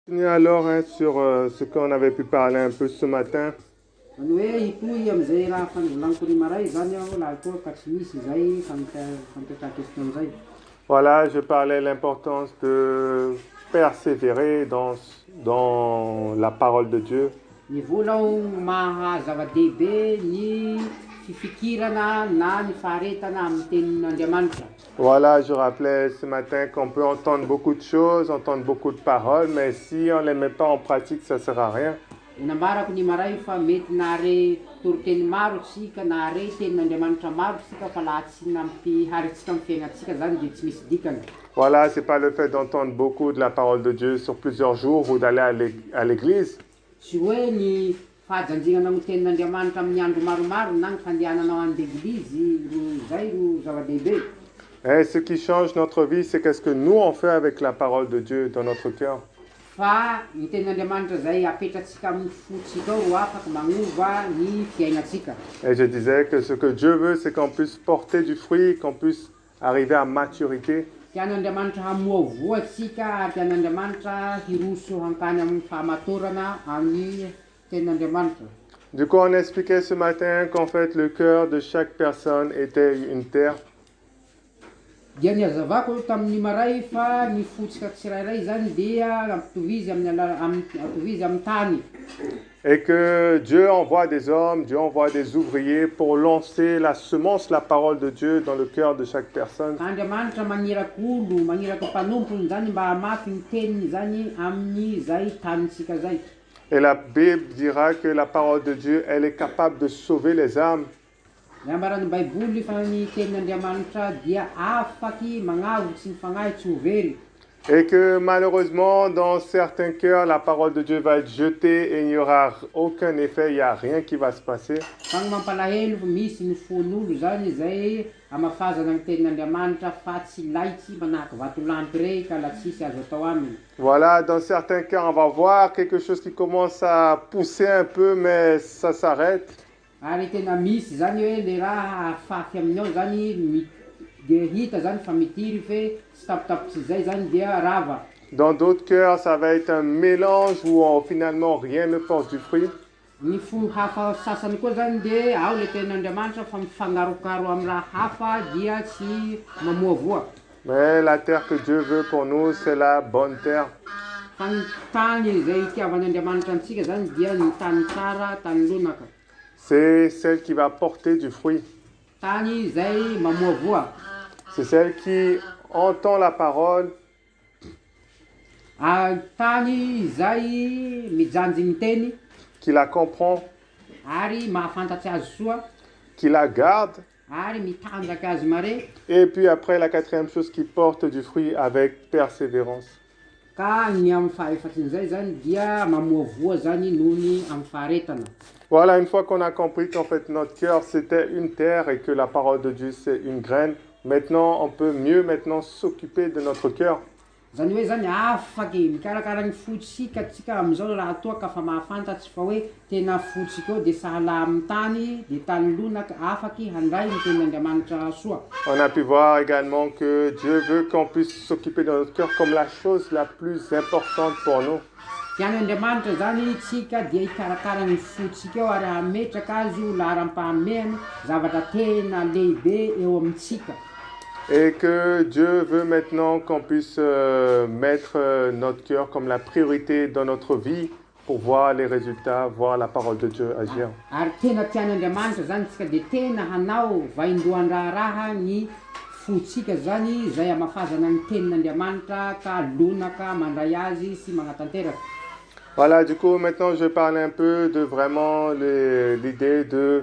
Continue alors sur ce qu'on avait pu parler un peu ce matin. Voilà, je parlais de l'importance de persévérer dans la parole de Dieu. Voilà, je rappelais ce matin qu'on peut entendre beaucoup de choses, entendre beaucoup de paroles, mais si on ne les met pas en pratique, ça ne sert à rien. Nambarako ny maray fa mety nare toroteny maro tsika nare tenin'Andriamanitra maro tsika fa laha tsy nampiharitsika amin'ny fiainatsika zany dia tsy misy dikany. Voilà, c'est pas le fait d'entendre beaucoup de la parole de Dieu sur plusieurs jours ou d'aller à l'église. Tsy hoe ny fahajanjinana amin'ny tenin'Andriamanitra amin'ny andro maromaro na ny fandehananao an-deglizy zay ro zava-dehibe. Et ce qui change notre vie, c'est qu'est-ce que nous on fait avec la parole de Dieu dans notre cœur. Fa ny tenin'Andriamanitra zay apetratsika amin'ny fotsika ao ro afaka magnova ny fiainatsika. Et je disais que ce que Dieu veut, c'est qu'on puisse porter du fruit, qu'on puisse arriver à maturité. Tian'Andriamanitra hamoa voatsika ary tian'Andriamanitra hiroso hankany amin'ny fahamatorana amin'ny tenin'Andriamanitra. Du coup, on expliquait ce matin qu'en fait, le cœur de chaque personne était une terre. Dia niazavako tamin'ny maray fa ny fotsika tsirairay zany dia ampitovy amin'ny tany. Et que Dieu envoie des hommes, Dieu envoie des ouvriers pour lancer la semence, la parole de Dieu dans le cœur de chaque personne. Andriamanitra maniraka olo, maniraka mpanompony zany mba hamafy ny teniny zany amin'ny zay tanitsika zay. Et la Bible dira que la parole de Dieu, elle est capable de sauver les âmes. Nambaran'ny Baiboly fa ny tenin'Andriamanitra dia afaky magnavotsy ny fagnahy tsy ho very. Et que malheureusement, dans certains cœurs, la parole de Dieu va être jetée et il n'y aura aucun effet, il n'y a rien qui va se passer. Fa ny mampalahelo misy ny fon'olo zany zay amafazana ny tenin'Andriamanitra fa tsy laitsy manahaka vatolampy rey ka la tsisy azo atao aminy. Voilà, dans certains cœurs, on va voir quelque chose qui commence à pousser un peu, mais ça s'arrête. Ary tena misy zany hoe le raha afafy aminao zany dia hita zany fa mitiry fe tsy tapitapotsy zay zany dia rava. Dans d'autres cœurs, ça va être un mélange où finalement rien ne porte du fruit. Ny hafa sasany koa zany dia ao le tenin'Andriamanitra fa mifangarokaro amin'ny raha hafa dia tsy mamoa voa. Mais la terre que Dieu veut pour nous, c'est la bonne terre. Fa ny tany zay itiavan'Andriamanitra antsika zany dia ny tany tsara, tany lonaka. C'est celle qui va porter du fruit. Tany zay mamoa voa. C'est celle qui entend la parole. Tany zay mijanjy ny teny. Qui la comprend. Ary mahafantatsy azy soa. Qui la garde. Ary mitanjaka azy mare. Et puis après, la quatrième chose, qui porte du fruit avec persévérance. Ka ny amin'ny fahaefatsin'izay zany dia mamoa voa zany noho ny amin'ny faharetana. Voilà, une fois qu'on a compris qu'en fait notre cœur c'était une terre et que la parole de Dieu c'est une graine, maintenant on peut mieux s'occuper de notre cœur. Zany hoe zany afaky mikarakara ny fotsika tsika am'izao raha toa ka fa mahafantatsy fa hoe tena fotsika eo dia sahala amin'ny tany dia tany lonaka afaky handray ny tenin'Andriamanitra soa. On a pu voir également que Dieu veut qu'on puisse s'occuper de notre cœur comme la chose la plus importante pour nous. Tian'Andriamanitra zany tsika dia hikarakara ny fotsika eo ary hametraka azy ho laharam-pahamehana zavatra tena lehibe eo amintsika. Et que Dieu veut maintenant qu'on puisse mettre notre cœur comme la priorité dans notre vie pour voir les résultats, voir la parole de Dieu agir. Ary tena tian'Andriamanitra zany tsika dia tena hanao vaindohan-draharaha ny fotsika zany zay amafazana ny tenin'Andriamanitra ka lonaka mandray azy sy magnatanteraka. Voilà, du coup maintenant je parle un peu de vraiment l'idée de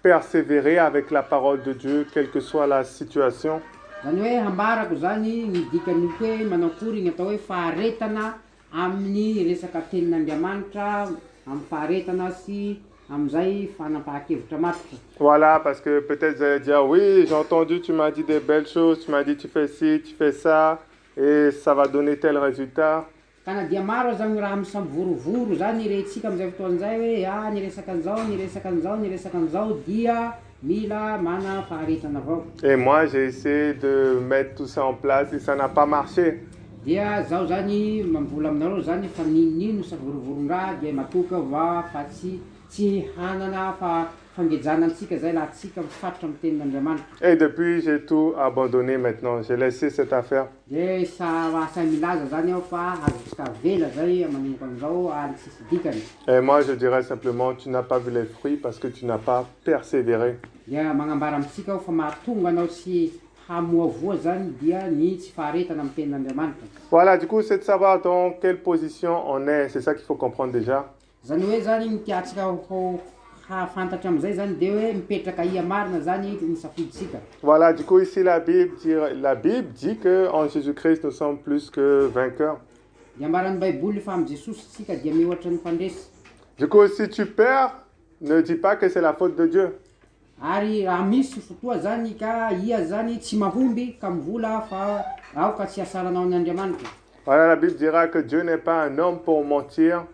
persévérer avec la parole de Dieu, quelle que soit la situation. Zany hoe hambarako zany ny dikany hoe manakory ny atao hoe faharetana amin'ny resaka tenin'Andriamanitra, amin'ny faharetana sy am'izay fanapahan-kevitra maritra. Voilà, parce que peut-être vous allez dire, oui, j'ai entendu, tu m'as dit des belles choses, tu m'as dit tu fais ci, tu fais ça, et ça va donner tel résultat. Kana dia maro zany raha misamborovoro zany rehtsika amin'izay fotoan'izay hoe ny resaka an'izao, ny resaka an'izao, ny resaka an'izao dia mila mana faharetana avao. Et moi, j'ai essayé de mettre tout ça en place et ça n'a pas marché. dia zaho zany mambola aminareo zany fa ninino savorovoron-draha dia matoka va fa tsy hanana fa fangejanantsika zay laha tsika mifatotra amin'ny tenin'Andriamanitra. Et depuis, j'ai tout abandonné maintenant. J'ai laissé cette affaire. Dia asa milaza zany aho fa azotsika vela zay manomboka an'izao ary tsisy dikany. Et moi, je dirais simplement, tu n'as pas vu les fruits parce que tu n'as pas persévéré. Dia magnambara amitsika aho fa mahatonga anao tsy hamoavoa zany dia ny tsy faharetana amin'ny tenin'Andriamanitra. Voilà, du coup, c'est de savoir dans quelle position on est. C'est ça qu'il faut comprendre déjà. Zany hoe zany ny tiatsika ho hafantatra am'izay zany dia hoe mipetraka ia marina zany ny safiditsika. Voilà, du coup, ici, la Bible dit qu'en Jésus-Christ, nous sommes plus que vainqueurs. Dia ambaran'ny Baiboly fa amin'ny Jesosy tsika dia mihoatra ny mpandresy. Du coup, si tu perds, ne dis pas que c'est la faute de Dieu. Ary raha misy fotoa zany ka ia zany tsy mahomby ka mivola fa aoka tsy hasaranao ny Andriamanitra. Voilà, la Bible dira que Dieu n'est pas un homme pour mentir.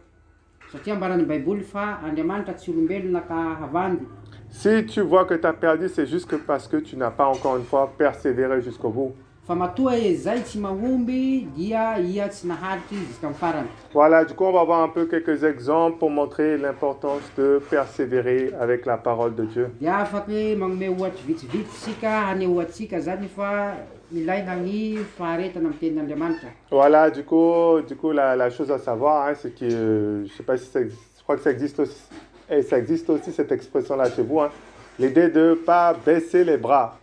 Satria ambaran'ny Baiboly fa Andriamanitra tsy olombelona ka havandy. Si tu vois que tu as perdu, c'est juste que parce que tu n'as pas encore une fois persévéré jusqu'au bout. Fa matoa zay tsy mahomby dia ia tsy naharitry jusqu'à farany. Voilà, du coup, on va voir un peu quelques exemples pour montrer l'importance de persévérer avec la parole de Dieu. Dia afaky magnome ohatry vitsivitsy sika hanehoantsika zany fa ilaina ny faharetana amin'ny tenin'Andriamanitra. Voilà, du coup la chose à savoir, hein, c'est que, je sais pas si ça existe, je crois que ça existe aussi, et ça existe aussi cette expression-là chez vous, hein, l'idée de ne pas baisser les bras.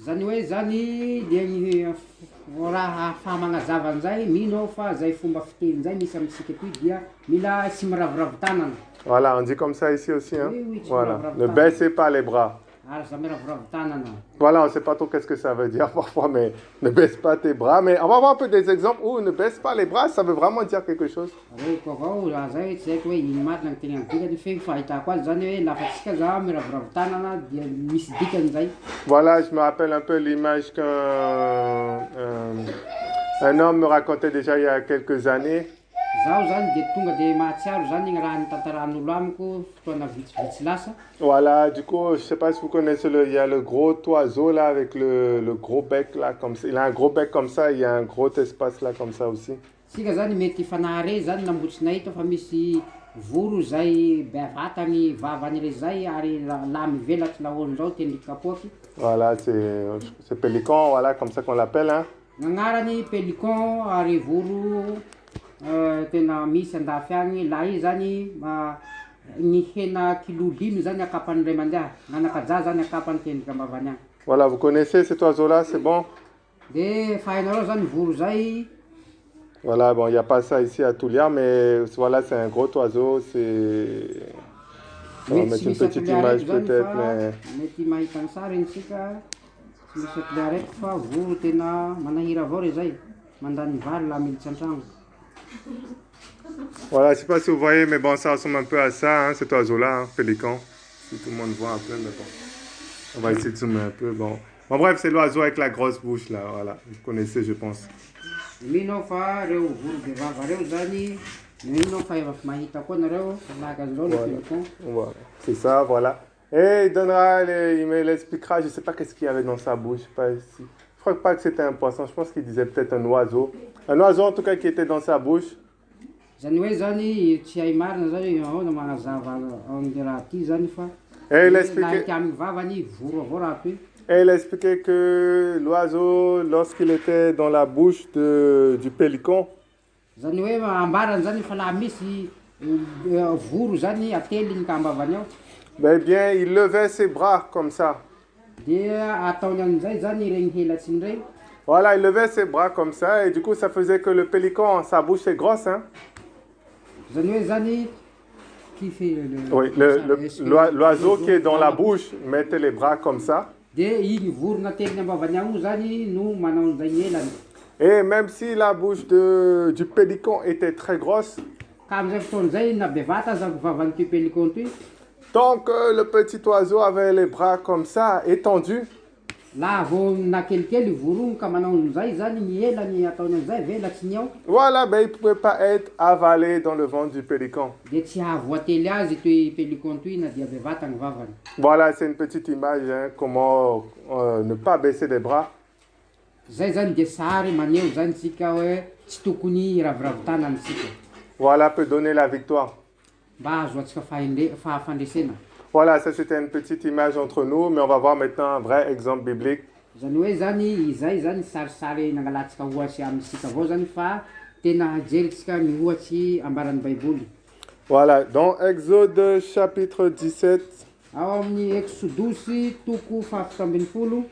Zany hoe zany dia ny raha fahamanazava an'izay mino fa zay fomba fitenin'izay misy amintsika etoy dia mila tsy miravoravo tanana. Voilà, on dit comme ça ici aussi, hein. Oui, tu Voilà, m'as ne baissez pas les bras. Ary za miravoravo tanana. Voilà, on ne sait pas trop qu'est-ce que ça veut dire parfois, mais ne baisse pas tes bras. Mais on va voir un peu des exemples où ne baisse pas les bras, ça veut vraiment dire quelque chose. Reko avao raha zay tsy haiko hoe ino marina ny tena dikany fe fahitako azy zany hoe lafa tsika za miravoravo tanana dia misy dikany zay. Voilà, je me rappelle un peu l'image un homme me racontait déjà il y a quelques années. Zaho zany dia tonga dia mahatsiaro zany raha nitantaran'olo amiko fotoana vitsivitsy lasa. Voilà, du coup, je sais pas si vous connaissez, il y a le gros oiseau là avec le gros bec là, comme ça. Il a un gros bec comme ça, il y a un gros espace là comme ça aussi. Sika zany mety fanahare zany nambotsinay to fa misy voro zay bevatany vavany re zay ary la mivelatry lahon'izao tendriky kapoaky. Voilà, c'est pélican, voilà, comme ça qu'on l'appelle, hein. Gn'agnarany pélican ary voro tena misy andafy agny la i zany ny hena kilo 5 zany akapany ray mandeha nanakaja zany akapany tendriky ambavany agny. Voilà, vous connaissez cet oiseau-là, c'est bon? De fahainareo zany voro zay. Voilà, bon, il n'y a pas ça ici à Toulia, mais voilà, c'est un gros oiseau, c'est... On va mettre une petite image peut-être, mais... Mety mahita ny sary tsika tsy misy atole araiky fa voro tena manahira avao re zay mandany vary la militsy an-tragno. Voilà, je sais pas si vous voyez, mais bon, ça ressemble un peu à ça, hein, cet oiseau-là, hein, pélican. Si tout le monde voit un peu, mais bon. On va essayer de zoomer un peu, bon. Bon, bref, c'est l'oiseau avec la grosse bouche, là, voilà. Vous connaissez, je pense. Mino fa reo voro be vava reo zany, mino fa efa mahita koa nareo lahaka an'izao le pélican. Voilà, c'est ça, voilà. Et il donnera, il me l'expliquera, je sais pas qu'est-ce qu'il y avait dans sa bouche, je sais pas si... Je crois pas que c'était un poisson, je pense qu'il disait peut-être un oiseau. Un oiseau en tout cas qui était dans sa bouche. Zany hoe zany tsy hay marina zany ahoana magnazava amin'ny raha ty zany fa Et il laha expliquait, ity amin'ny vavany voro avao raha toy. et il expliquait que l'oiseau, lorsqu'il était dans la bouche du pélican, Zany hoe ambarany zany fa laha misy voro zany ateliny ka ambavany ao ben bien, il levait ses bras comme ça. dia ataony amin'izay zany regny helatsiny regny. Voilà, il levait ses bras comme ça, et du coup, ça faisait que le pélican, sa bouche est grosse, hein. Zany hoe zany qui fait Oui, l'oiseau qui est dans la bouche mettait les bras comme ça. dia igny vorona ateliny ambavany ao zany no manao an'izay ny elany. Et même si la bouche du pélican était très grosse, Ka amin'izay fotoan'izay na bevata aza vavan'ity pélican ty. tant que le petit oiseau avait les bras comme ça, étendus, Laha vao na kelikely vorogno ka manao an'izay zany ny elany ataony an'izay velatsiny ao voilà, ben il ne pouvait pas être avalé dans le ventre du pélican. dia tsy ahavoately azy toy pélican toy na dia bevata ny vavany. Voilà, c'est une petite image, hein, comment ne pas baisser les bras. Zay zany dia sary maneho zany tsika hoe tsy tokony raviravitanana tsika Voilà, peut donner la victoire. mba azo antsika fahafandresena. Voilà, ça c'était une petite image entre nous, mais on va voir maintenant un vrai exemple biblique. Zany hoe zany izay zany sarisary nangalantsika ohatsy amintsika avao zany fa tena hajerytsika mihoatsy ambaran'ny baiboly. Voilà, dans Exode chapitre 17, Ao amin'ny Exodosy toko fahafito ambin'ny folo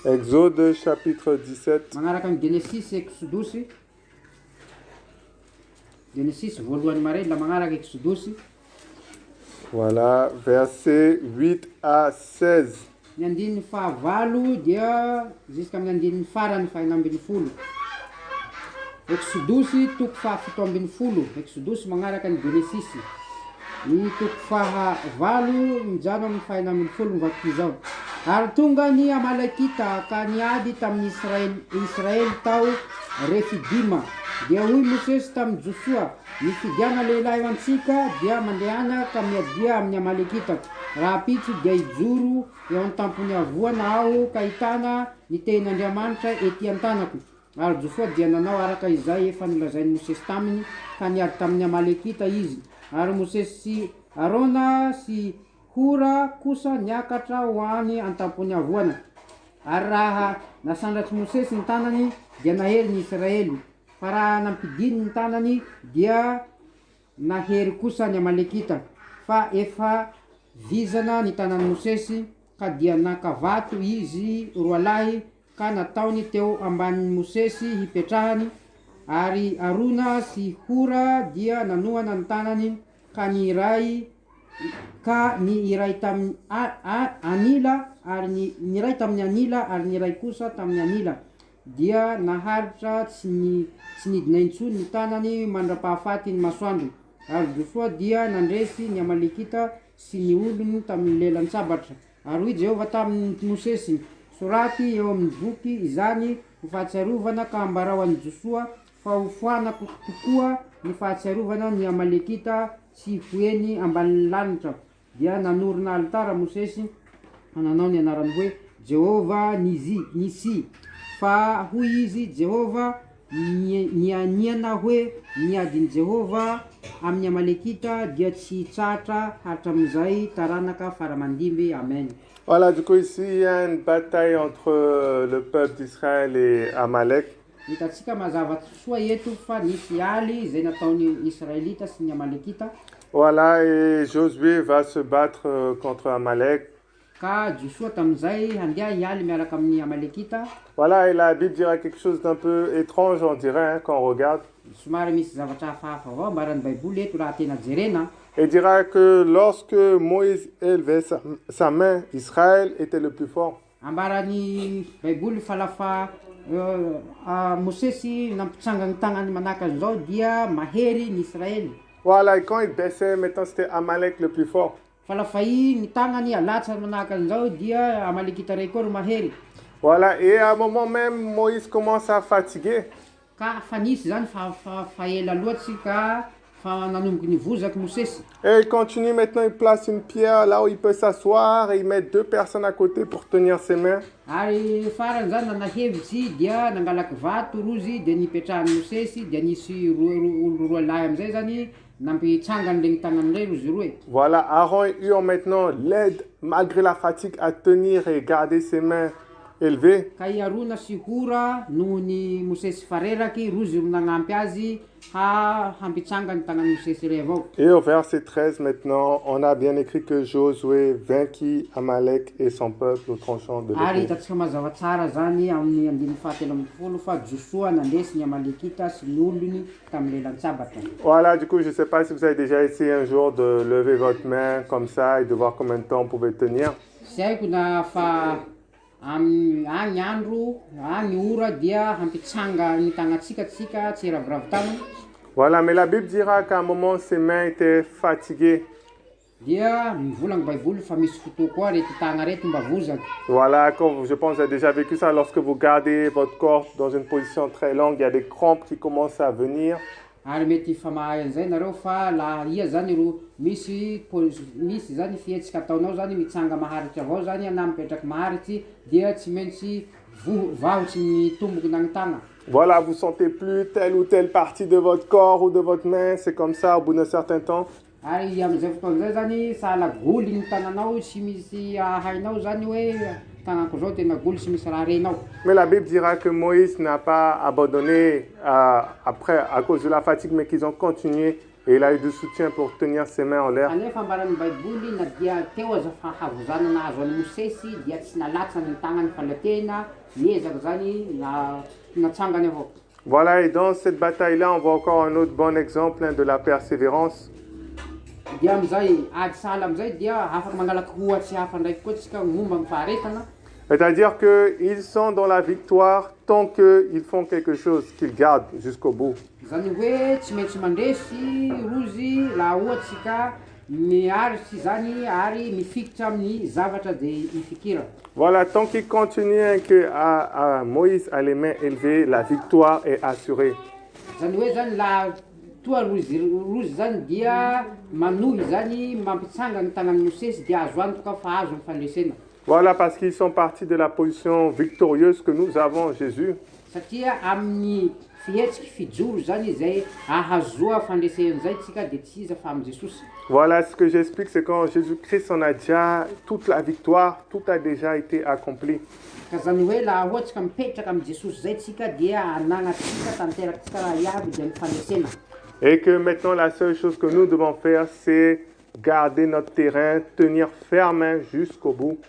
Exode chapitre 17, magnaraka ny Genesis Exodosy. Genesis voalohany mare la magnaraka Exodosy voilà, versets 8 à 16. ny andininy fahavalo dia jusqu'à amin'ny andininy farany fahaina ambin'ny folo. Exodosy toko fahafito ambin'ny folo. Exodosy magnaraka ny Genesis. Ny toko fahavalo mijano amin'ny fahaina ambin'ny folo mivaky zao. Ary tonga ny Amalekita ka niady tamin'ny Israely tao Refidima. Dia hoy Mosesy tamin'ny Josua, ny fidiana lehilahy antsika dia mandehana ka miadia amin'ny Amalekita. Raha pitso dia ijoro eo an-tampony avoana aho ka hitana ny tenin'Andriamanitra ety an-tanako. Ary Josua dia nanao araka izay efa nolazain'ny Mosesy taminy ka niady tamin'ny Amalekita izy. Ary Mosesy sy Arona sy Hora kosa niakatra ho any an-tampony avoana. Ary raha nasandratsy Mosesy ny tanany dia nahery ny Israely. Fa raha nampidiny ny tanany dia nahery kosa ny Amalekita. Fa efa vizana ny tanan'ny Mosesy ka dia nakavato izy roa lahy ka nataony teo ambanin'ny Mosesy hipetrahany. Ary Arona sy Hora dia nanohana ny tanany ka ny iray tamin'ny anila ary ny iray tamin'ny anila ary ny iray kosa tamin'ny anila. Dia naharitra tsy nidina intsony ny tanany mandra-pahafaty ny masoandro. Ary Josua dia nandresy ny Amalekita sy ny olony tamin'ny lelan-tsabatra. Ary hoy Jehova tamin'ny Mosesy, soraty eo amin'ny boky izany ho fahatsiarovana ka ambarao an'i Josua fa ho foanako tokoa ny fahatsiarovana ny Amalekita sy hoeny ambanin'ny lanitra. Dia nanorina alitara Mosesy nanao ny anarany hoe Jehova Nisi. Fa hoy izy Jehova nianiana hoe niadin'i Jehova amin'ny Amalekita dia tsy tratra hatramin'izay taranaka faramandimby. Amen. Voilà, du coup ici il y a une bataille entre le peuple d'Israël et Amalek. Hitatsika mazava soa eto fa nisy aly izay nataon'ny Israelita sy ny Amalekita. Voilà, et Josué va se battre contre Amalek. Ka Josua tamin'izay handeha hialy miaraka amin'ny Amalekita. Voilà, et la Bible dira quelque chose d'un peu étrange, on dirait, quand on regarde. Somary misy zavatra hafahafa avao ambaran'ny baiboly eto raha tena jerena. Et dira que lorsque Moïse élevait sa main, Israël était le plus fort. Ambaran'ny baiboly fa lafa Mosesy nampitsanga ny tagnany manaka an'izao dia mahery ny Israely. Voilà, et quand il baissait, maintenant c'était Amalek le plus fort. Fa lafa ny tagnany alatsany manaka an'izao dia Amalekita ray koa ro mahery. Voilà, et à un moment même, Moïse commence à fatiguer. Ka fa nisy zany fa ela loatsy ka fa nanomboky nivozaky Mosesy. Et il continue maintenant, il place une pierre là où il peut s'asseoir et il met 2 personnes à côté pour tenir ses mains. Ary farany zany nanahevitsy dia nangalaky vato rozy dia nipetrahan'ny Mosesy dia nisy olo roa lahy amizay zany nampitsangany regny tagnany ray rozy roe. Voilà, Aaron et Hur maintenant l'aident malgré la fatigue à tenir et garder ses mains élevées. Ka i Arona sy Hora noho ny Mosesy fareraky rozy ro nagnampy azy hampitsanga ny tagnan'ny Mosesy ray avao. Et au verset 13 maintenant, on a bien écrit que Josué vainquit Amalek et son peuple au tranchant de Ary l'épée. hitatsika mazava tsara zany amin'ny andininy fahatelo ambin'ny folo fa Josua nandesy ny Amalekita sy ny olony tamin'ny lelan-tsabatra. Voilà, du coup, je ne sais pas si vous avez déjà essayé un jour de lever votre main comme ça et de voir combien de temps vous pouvez tenir. Sy haiko na fa agny andro agny ora dia hampitsanga ny tagnatsika tsika tsy raviravitana. Voilà, mais la Bible dira qu'à un moment, ses mains étaient fatiguées. Dia mivolagna baiboly fa misy fotoa koa rety tagna reto mba vozaky. Voilà, comme je pense que vous avez déjà vécu ça, lorsque vous gardez votre corps dans une position très longue, il y a des crampes qui commencent à venir. Ary mety famahay an'izay nareo fa laha ia zany ro misy zany fihetsika ataonao zany mitsanga maharitsy avao zany na mipetraky maharitsy dia tsy maintsy vahotsy ny tomboky nagnitagna. Voilà, vous sentez plus telle ou telle partie de votre corps ou de votre main, c'est comme ça au bout d'un certain temps. Ary am'izay fotoan'izay zany sahala goly ny tagnanao tsy misy hainao zany hoe tagnako zao tena goly tsy misy raha renao. Mais la Bible dira que Moïse n'a pas abandonné après à cause de la fatigue, mais qu'ils ont continué et il a eu du soutien pour tenir ses mains en l'air. Anefa ambaran'ny baiboly na dia teo aza fahavozana nahazo an'i Mosesy dia tsy nalatsany ny tagnany fa le tena niezaky zany natsangany avao. Voilà, et dans cette bataille-là, on voit encore un autre bon exemple de la persévérance. Dia am'izay ady sahala am'izay dia afaky mangalaky ohatsy hafa ndraiky koa tsika momba ny faharetana. C'est-à-dire qu'ils sont dans la victoire tant qu'ils font quelque chose qu'ils gardent jusqu'au bout. Zany hoe tsy maintsy mandresy rozy laha ohatsy ka miaritsy zany ary mifikitra amin'ny zavatra zay ifikira. Voilà, tant qu'ils continuent que à Moïse a les mains élevées, la victoire est assurée. Zany hoe zany laha toa rozy zany dia manohy zany mampitsanga ny tagnan'ny Mosesy dia azo antoka fa azo ny fandresena. Voilà, parce qu'ils sont partis de la position victorieuse que nous avons en Jésus. Satria amin'ny fihetsiky fijoro zany zay ahazoa fandresen'izay tsika de tsy iza fa amin'ny Jesosy. Voilà, ce que j'explique, c'est qu'en Jésus-Christ, on a déjà toute la victoire, tout a déjà été accompli. Ka zany hoe laha ohatsy ka mipetraka amin'ny Jesosy zay tsika dia anagnatsika tanteraky raha iaby dia ny fandresena. Et que maintenant, la seule chose que nous devons faire, c'est garder notre terrain, tenir ferme jusqu'au bout.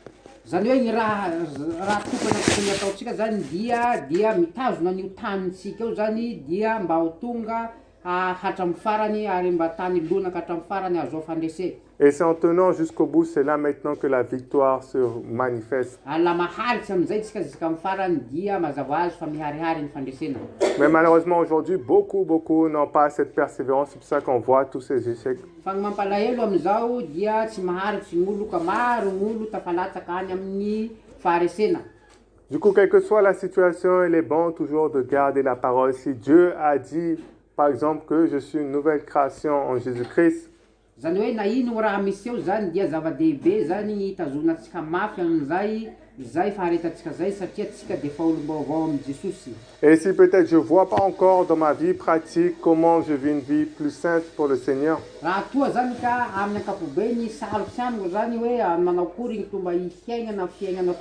Zany hoe ny raha tokony tokony ataontsika zany dia mitazona an'io tanintsika eo zany dia mba ho tonga hatramin'ny farany ary mba tany lonaka hatramin'ny farany azo fandrese. Et c'est en tenant jusqu'au bout, c'est là maintenant que la victoire se manifeste. La maharitsy am'izay tsika ziska farany dia mazava azy fa miharihary ny fandresena. Mais malheureusement aujourd'hui, beaucoup n'ont pas cette persévérance, c'est pour ça qu'on voit tous ces échecs. Fa ny mampalahelo am'izao dia tsy maharitsy ny olo ka maro ny olo tafalatsaka any amin'ny faharesena. Du coup, quelle que soit la situation, il est bon toujours de garder la parole. Si Dieu a dit, par exemple, que je suis une nouvelle création en Jésus-Christ, zany hoe na ino raha misy eo zany dia zava-dehibe zany itazonatsika mafy amin'izay zay faharetatsika zay satria tsika de fa olombavao amin'ny Jesosy. et si peut-être je ne vois pas encore dans ma vie pratique comment je vis une vie plus sainte pour le Seigneur, Raha toa zany ka amin'ny ankapobeny sarotsy amiko zany hoe manao akory ny fomba fiainana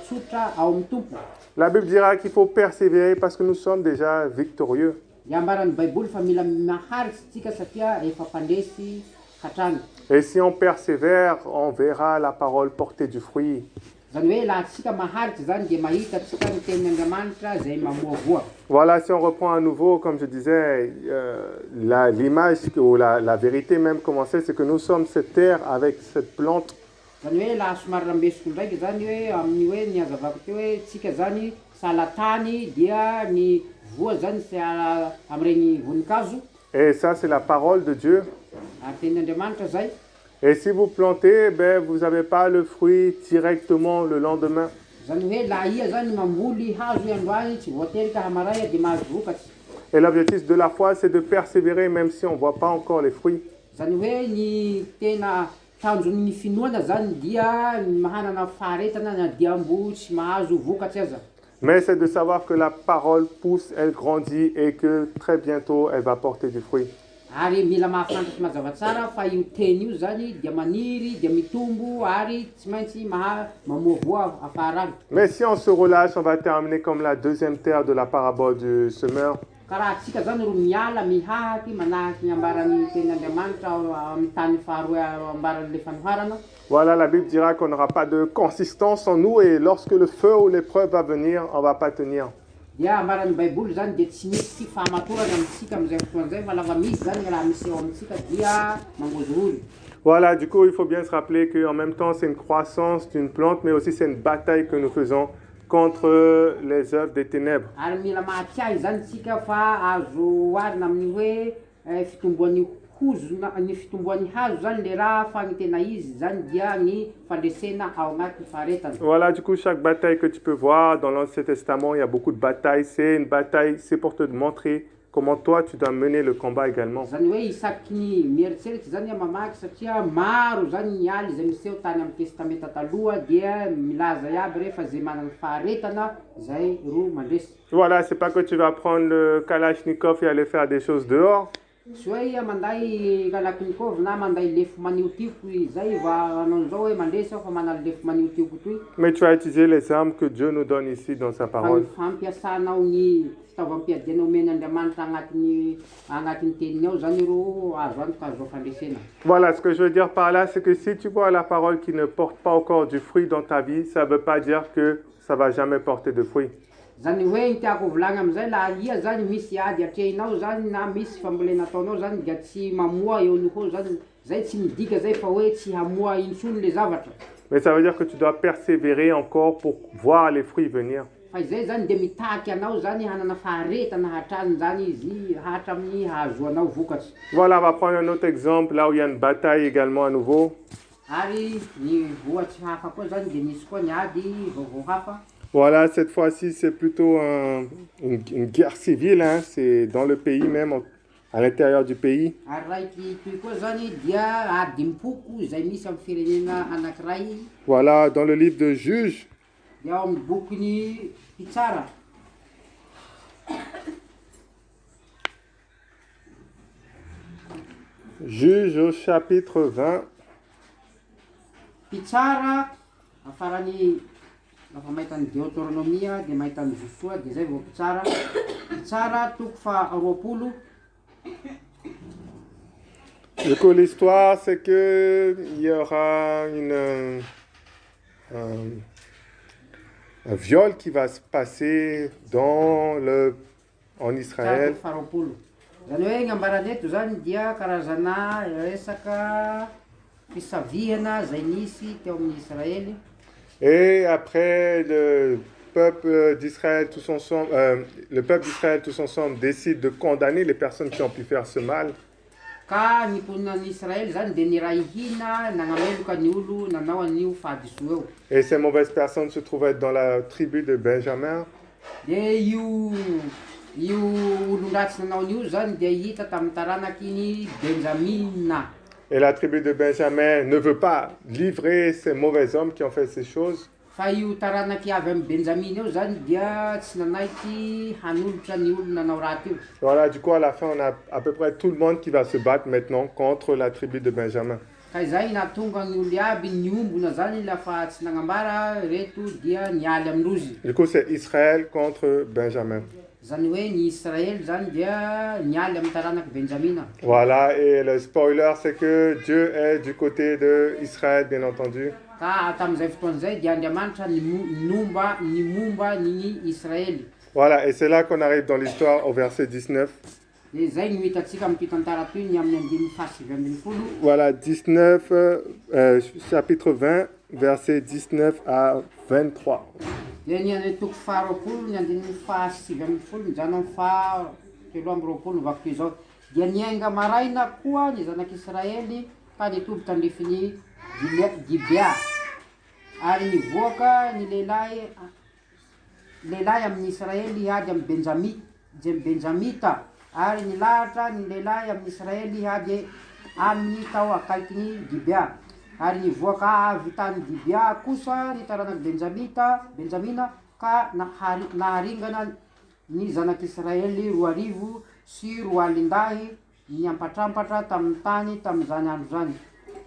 tsotra ao amin'ny tompo. la Bible dira qu'il faut persévérer parce que nous sommes déjà victorieux. Dia ambaran'ny baiboly fa mila maharitsy tsika satria efa mpandresy hatrany. Et si on persévère, on verra la parole porter du fruit. Zany hoe laha tsika maharitsy zany dia mahita tsika ny tenin'Andriamanitra zay mamoavoa. Voilà, si on reprend à nouveau, comme je disais, l'image ou la vérité même commençait, c'est que nous sommes cette terre avec cette plante. Zany hoe laha somary rambesiko ndraiky zany hoe amin'ny hoe ny azavako teo hoe tsika zany salatany dia ny voa zany sy amin'ireny voninkazo. Et ça, c'est la parole de Dieu. Ary tenin'Andriamanitra zay. Et si vous plantez, ben, vous n'avez pas le fruit directement le lendemain. Zany hoe laha ia zany mamboly hazo androany tsy voatery ka hamaray dia mahazo vokatsy. Et l'objectif de la foi, c'est de persévérer même si on ne voit pas encore les fruits. Zany hoe ny tena tanjon'ny finoana zany dia mahanana faharetana na dia mbo tsy mahazo vokatsy aza. Mais c'est de savoir que la parole pousse, elle grandit et que très bientôt, elle va porter du fruit. Ary mila mahafantatry mazava tsara fa io teny io zany dia maniry dia mitombo ary tsy maintsy mamoavoa afara agny. Mais si on se relâche, on va terminer comme la deuxième terre de la parabole du semeur. Karaha tsika zany ro miala mihahaky manahaky ny ambaran'ny tenin'Andriamanitra amin'ny tany faharoa ambaran'le fanoharana. Voilà, la Bible dira qu'on n'aura pas de consistance en nous et lorsque le feu ou l'épreuve va venir, on ne va pas tenir. Dia ambaran'ny baiboly zany dia tsy misy fahamatorana amitsika amin'izay fotoan'izay fa lafa misy zany raha misy eo amitsika dia mangozohozy. Voilà, du coup, il faut bien se rappeler qu'en même temps, c'est une croissance d'une plante, mais aussi c'est une bataille que nous faisons contre les œuvres des ténèbres. Ary mila mahatsiahy zany tsika fa azo arina amin'ny hoe fitomboan'ny ny fitomboan'ny hazo zany le raha fa ny tena izy zany dia ny fandresena ao anaty faharetana. Voilà, du coup, chaque bataille que tu peux voir dans l'Ancien Testament, il y a beaucoup de batailles. C'est une bataille, c'est pour te montrer comment toi tu dois mener le combat également. Zany hoe isaky ny mieritseritsy zany a mamaky satria maro zany ny aly zay miseho tany amin'ny testamenta taloha dia milaza iaby rehefa zay manana faharetana zay ro mandresy. Voilà, c'est pas que tu vas prendre le Kalachnikov et aller faire des choses dehors. Sy hoe iha manday kalaknikov na manday lefo maniotioko zay va anao zao hoe mandresy aho fa manala lefo maniotioko toy. Mais tu vas utiliser les armes que Dieu nous donne ici dans sa Fa parole. fampiasanao ny fitaovam-piadianao men'Andriamanitra agnatin'ny teniny ao zany ro azo antoka azo fandresena. Voilà, ce que je veux dire par là, c'est que si tu vois la parole qui ne porte pas encore du fruit dans ta vie, ça ne veut pas dire que ça va jamais porter de fruit. Zany hoe ny tiako volagna amizay laha iha zany misy ady atrehinao zany na misy fambolena ataonao zany dia tsy mamoa eo noho zany zay tsy midika zay fa hoe tsy hamoa intsony le zavatra. Mais ça veut dire que tu dois persévérer encore pour voir les fruits venir. Fa izay zany dia mitaky anao zany hanana faharetana hatrany zany izy hatramin'ny hahazoanao vokatsy. Voilà, on va prendre un autre exemple, là où il y a une bataille également à nouveau. Ary ny voatsy hafa koa zany dia misy koa ny ady vaovao hafa. Voilà, cette fois-ci, c'est plutôt une guerre civile, hein, c'est dans le pays même, à l'intérieur du pays. Ary raiky toy koa zany dia ady mipoko izay misy amin'ny firenena anankiray. Voilà, dans le livre de Juges, Dia ao amin'ny bokyny Pitsara. Juges au chapitre 20. Pitsara afarany lafa mahita ny Deutéronomia dia mahita ny Joshua dia zay vao Pitsara. Pitsara toko fa 20. Du coup, l'histoire, c'est que il y aura un viol qui va se passer en Israël. Toko fa 20. Zany hoe gn'ambarany eto zany dia karazana resaka fisavihana zay nisy teo amin'ny Israely. Et après, le peuple d'Israël tous ensemble décide de condamner les personnes qui ont pu faire ce mal. Ka ny mponina Israely zany dia nirahihina nagnameloka ny olo nanao an'io fahadiso eo. Et ces mauvaises personnes se trouvaient être dans la tribu de Benjamin. Dia io olon-dratsy nanao an'io zany dia hita tamin'ny taranaky ny Benjamina. Et la tribu de Benjamin ne veut pas livrer ces mauvais hommes qui ont fait ces choses. Fa io taranaky avy amin'ny Benjamina eo zany dia tsy nanaiky hanolotra ny olo nanao raty io. Voilà, du coup, à la fin, on a à peu près tout le monde qui va se battre maintenant contre la tribu de Benjamin. Ka izay nahatonga ny olo iaby niombona zany lafa tsy nagnambara reto dia nialy amin'rozy. Du coup, c'est Israël contre Benjamin. Zany hoe ny Israël zany dia nialy amin'ny taranaky Benjamina. Voilà, et le spoiler, c'est que Dieu est du côté d'Israël, bien entendu. Ka tamin'izay fotoan'izay dia Andriamanitra nimomba ny Israely. Voilà, et c'est là qu'on arrive dans l'histoire au verset 19. Dia zay no hitantsika amin'ny tantara toy ny amin'ny andiny fahasivy ambin'ny folo. Voilà, 19, chapitre 20, verset 19 à 23. Dia ny any toko faha 20 ny andiny fahasivy ambin'ny folo mijano amin'ny faha 7 vaky toy izao. Dia niainga maraina koa ny zanak'Israely ka nitoby tandrifin'ny Gibea. Ary nivoaka ny lehilahy amin'ny Israely hady amin'ny Benjamita. Ary nilahatra ny lehilahy amin'ny Israely hady amin'ny tao akaikin'ny Gibea. Ary nivoaka avy tany Gibea kosa ny taranaky Benjamina ka naharingana ny zanak'Israely 2 sy 2 ny ampatrampatra tamin'ny tany tamin'izany andro zany.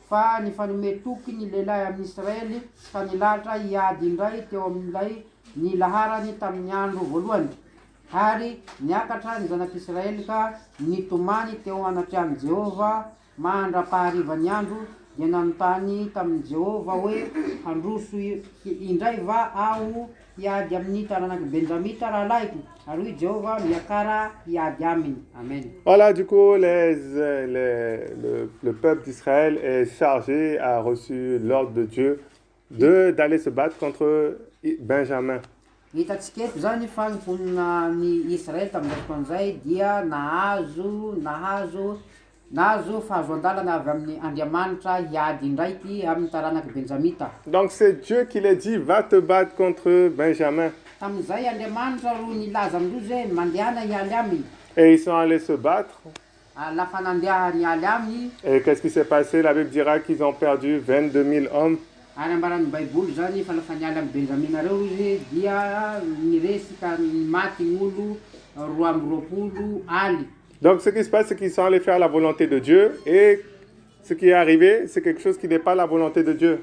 Fa ny fanome toky ny lehilahy amin'ny Israely ka nilahatra hiady indray teo amin'ilay nilaharany tamin'ny andro voalohany. Ary niakatra ny zanak'Israely ka nitomany teo anatrany Jehova mandra-pahariva ny andro dia nanontany tamin'ny Jehova hoe handroso indray va aho hiady amin'ny taranaky Benjamita rahalaiko. Ary Jehova miakara hiady aminy. Amen. Voilà, du coup, le peuple d'Israël est chargé, a reçu l'ordre de Dieu d'aller se battre contre Benjamin. Hitatsika eto zany fa ny mponina ny Israely tamin'izay fotoan'izay dia nahazo fahazoan-dalana avy amin'ny Andriamanitra hiady indraiky amin'ny taranaky Benjamita. Donc c'est Dieu qui l'a dit, va te battre contre Benjamin. Tamin'izay Andriamanitra ro nilaza amin'rozy hoe mandehana hialy aminy. Et ils sont allés se battre. lafa nandeha nialy aminy. Et qu'est-ce qui s'est passé? La Bible dira qu'ils ont perdu 22 000 hommes. Ary ambaran'ny baiboly zany fa lafa nialy amin'ny benjamina reo izy dia niresy ka maty gn'olo 220 aly. Donc ce qui se passe, c'est qu'ils sont allés faire la volonté de Dieu. Et ce qui est arrivé, c'est quelque chose qui n'est pas la volonté de Dieu.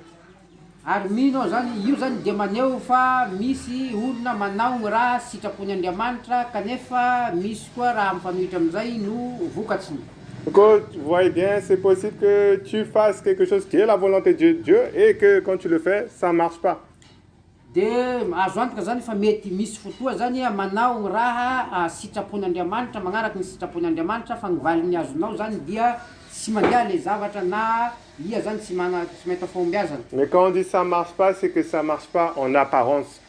Ary mino zany io zany dia maneho fa misy olona manao gny raha sitrapony Andriamanitra kanefa misy koa raha mifanohitra amin'izay no vokatsiny. Donc, vous voyez bien, c'est possible que tu fasses quelque chose qui est la volonté de Dieu et que quand tu le fais, ça ne marche pas. Dia azo antoka zany fa mety misy fotoa zany manao gny raha sitrapon'Andriamanitra magnaraky ny sitrapon'Andriamanitra fa gny valiny azonao zany dia tsy mandeha le zavatra na ia zany tsy mahita fombiazana. Mais quand on dit ça ne marche pas, c'est que ça ne marche pas en apparence.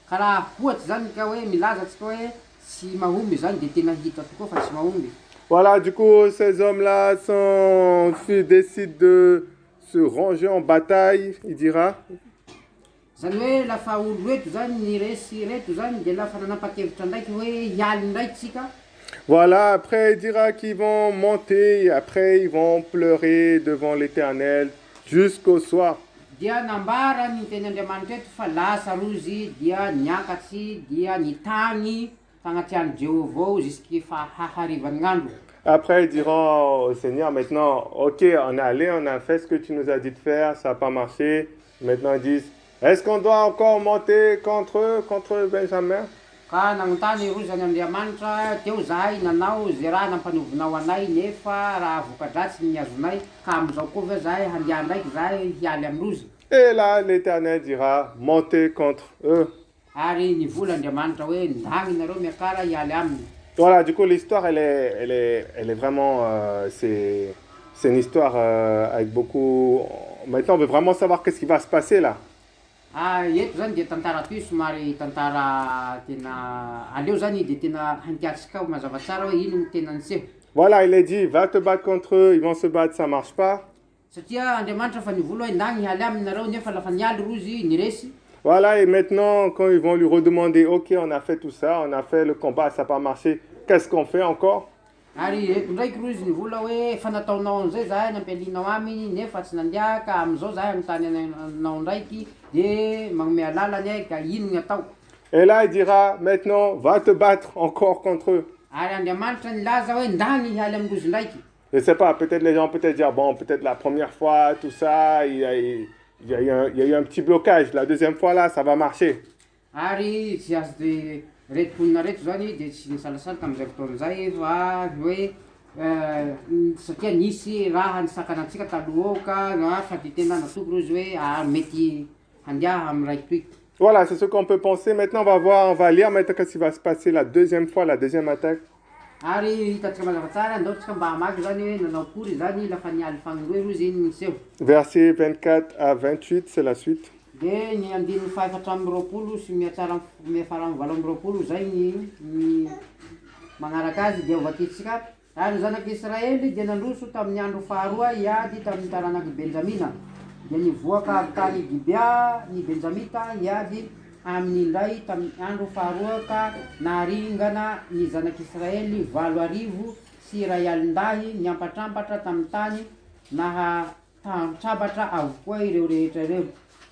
Ka raha ohatsy zany ka hoe milaza atsika hoe tsy mahomby zany dia tena hita tokoa fa tsy mahomby. Voilà, du coup, ces hommes-là décident de se ranger en bataille, il dira. Zany hoe lafa olo reto zany niresy reto zany dia lafa nanapa-kevitra ndraiky hoe hialy ndraiky tsika. Voilà, après il dira qu'ils vont monter et après ils vont pleurer devant l'Éternel jusqu'au soir. Dia nambara ny tenin'Andriamanitra eto fa lasa rozy dia niakatsy dia nitagny fagnatriany Jéhovah jusqu'à fa haharivany gn'andro. Après ils diront au Seigneur maintenant, ok, on est allé, on a fait ce que tu nous as dit de faire, ça n'a pas marché. Maintenant ils disent, est-ce qu'on doit encore monter contre eux, contre Benjamin? Ka nagnotany rozy zany Andriamanitra teo zahay nanao zay raha nampanovinao anay nefa raha vokadratsy ny azonay ka amizao koa ve zahay handeha ndraiky zahay hialy amindrozy. Et là l'Éternel dira, montez contre eux. Ary nivola Andriamanitra hoe ndagny nareo miakara hialy aminy. Voilà, du coup l'histoire elle est vraiment, c'est une histoire avec beaucoup. Maintenant on veut vraiment savoir qu'est-ce qui va se passer là. Eto zany dia tantara toy somary tantara tena aleo zany dia tena hantiatsika mazava tsara hoe ino ny tena niseho. Voilà, il est dit, va te battre contre eux, ils vont se battre, ça marche pas. Satria Andriamanitra fa nivola hoe ndagny hialy aminy nareo nefa lafa nialy rozy niresy. Voilà, et maintenant quand ils vont lui redemander, ok, on a fait tout ça, on a fait le combat, ça n'a pas marché, qu'est-ce qu'on fait encore? Ary eto ndraiky rozy nivola hoe fa nataonao an'izay zahay nampialinao aminy nefa tsy nandeha ka amizao zahay agnontany anao ndraiky dia magnome alalany ay ka ino ny atao. Et là il dira, maintenant va te battre encore contre eux. Ary Andriamanitra nilaza hoe ndagny hialy amindrozy ndraiky. Je sais pas, peut-être les gens peut-être dire, bon, peut-être la première fois, tout ça, il y a eu un petit blocage. La deuxième fois là, ça va marcher. Ary tsy azo de retim-ponina reto zany dia tsy nisalasala tamin'izay fotoan'izay fa hoe satria nisy raha nisakanantsika taloha ao ka sady tena natoko rozy hoe mety handeha amin'ny raiky toiky. Voilà, c'est ce qu'on peut penser. Maintenant, on va lire maintenant qu'est-ce qui va se passer la deuxième fois, la deuxième attaque. Ary hitatsika mazava tsara andaotsika mba hamaky zany hoe nanao akory zany lafa nialy fagniroe rozy iny niseho. Versets 24 à 28, c'est la suite. Dia ny andininy faefatra amby roapolo sy miafara amby valo amby roapolo zay ny magnaraka azy dia ovakitsika. Ary zanak'Israely dia nandroso tamin'ny andro faharoa hiady tamin'ny taranaky Benjamina. Dia nivoaka avy tany Gibea ny Benjamita hiady amin'ny indray tamin'ny andro faharoa ka naringana ny zanak'Israely 7,000 sy iray alin-dahy niampatrampatra tamin'ny tany nahatrabatra avokoa ireo rehetra ireo.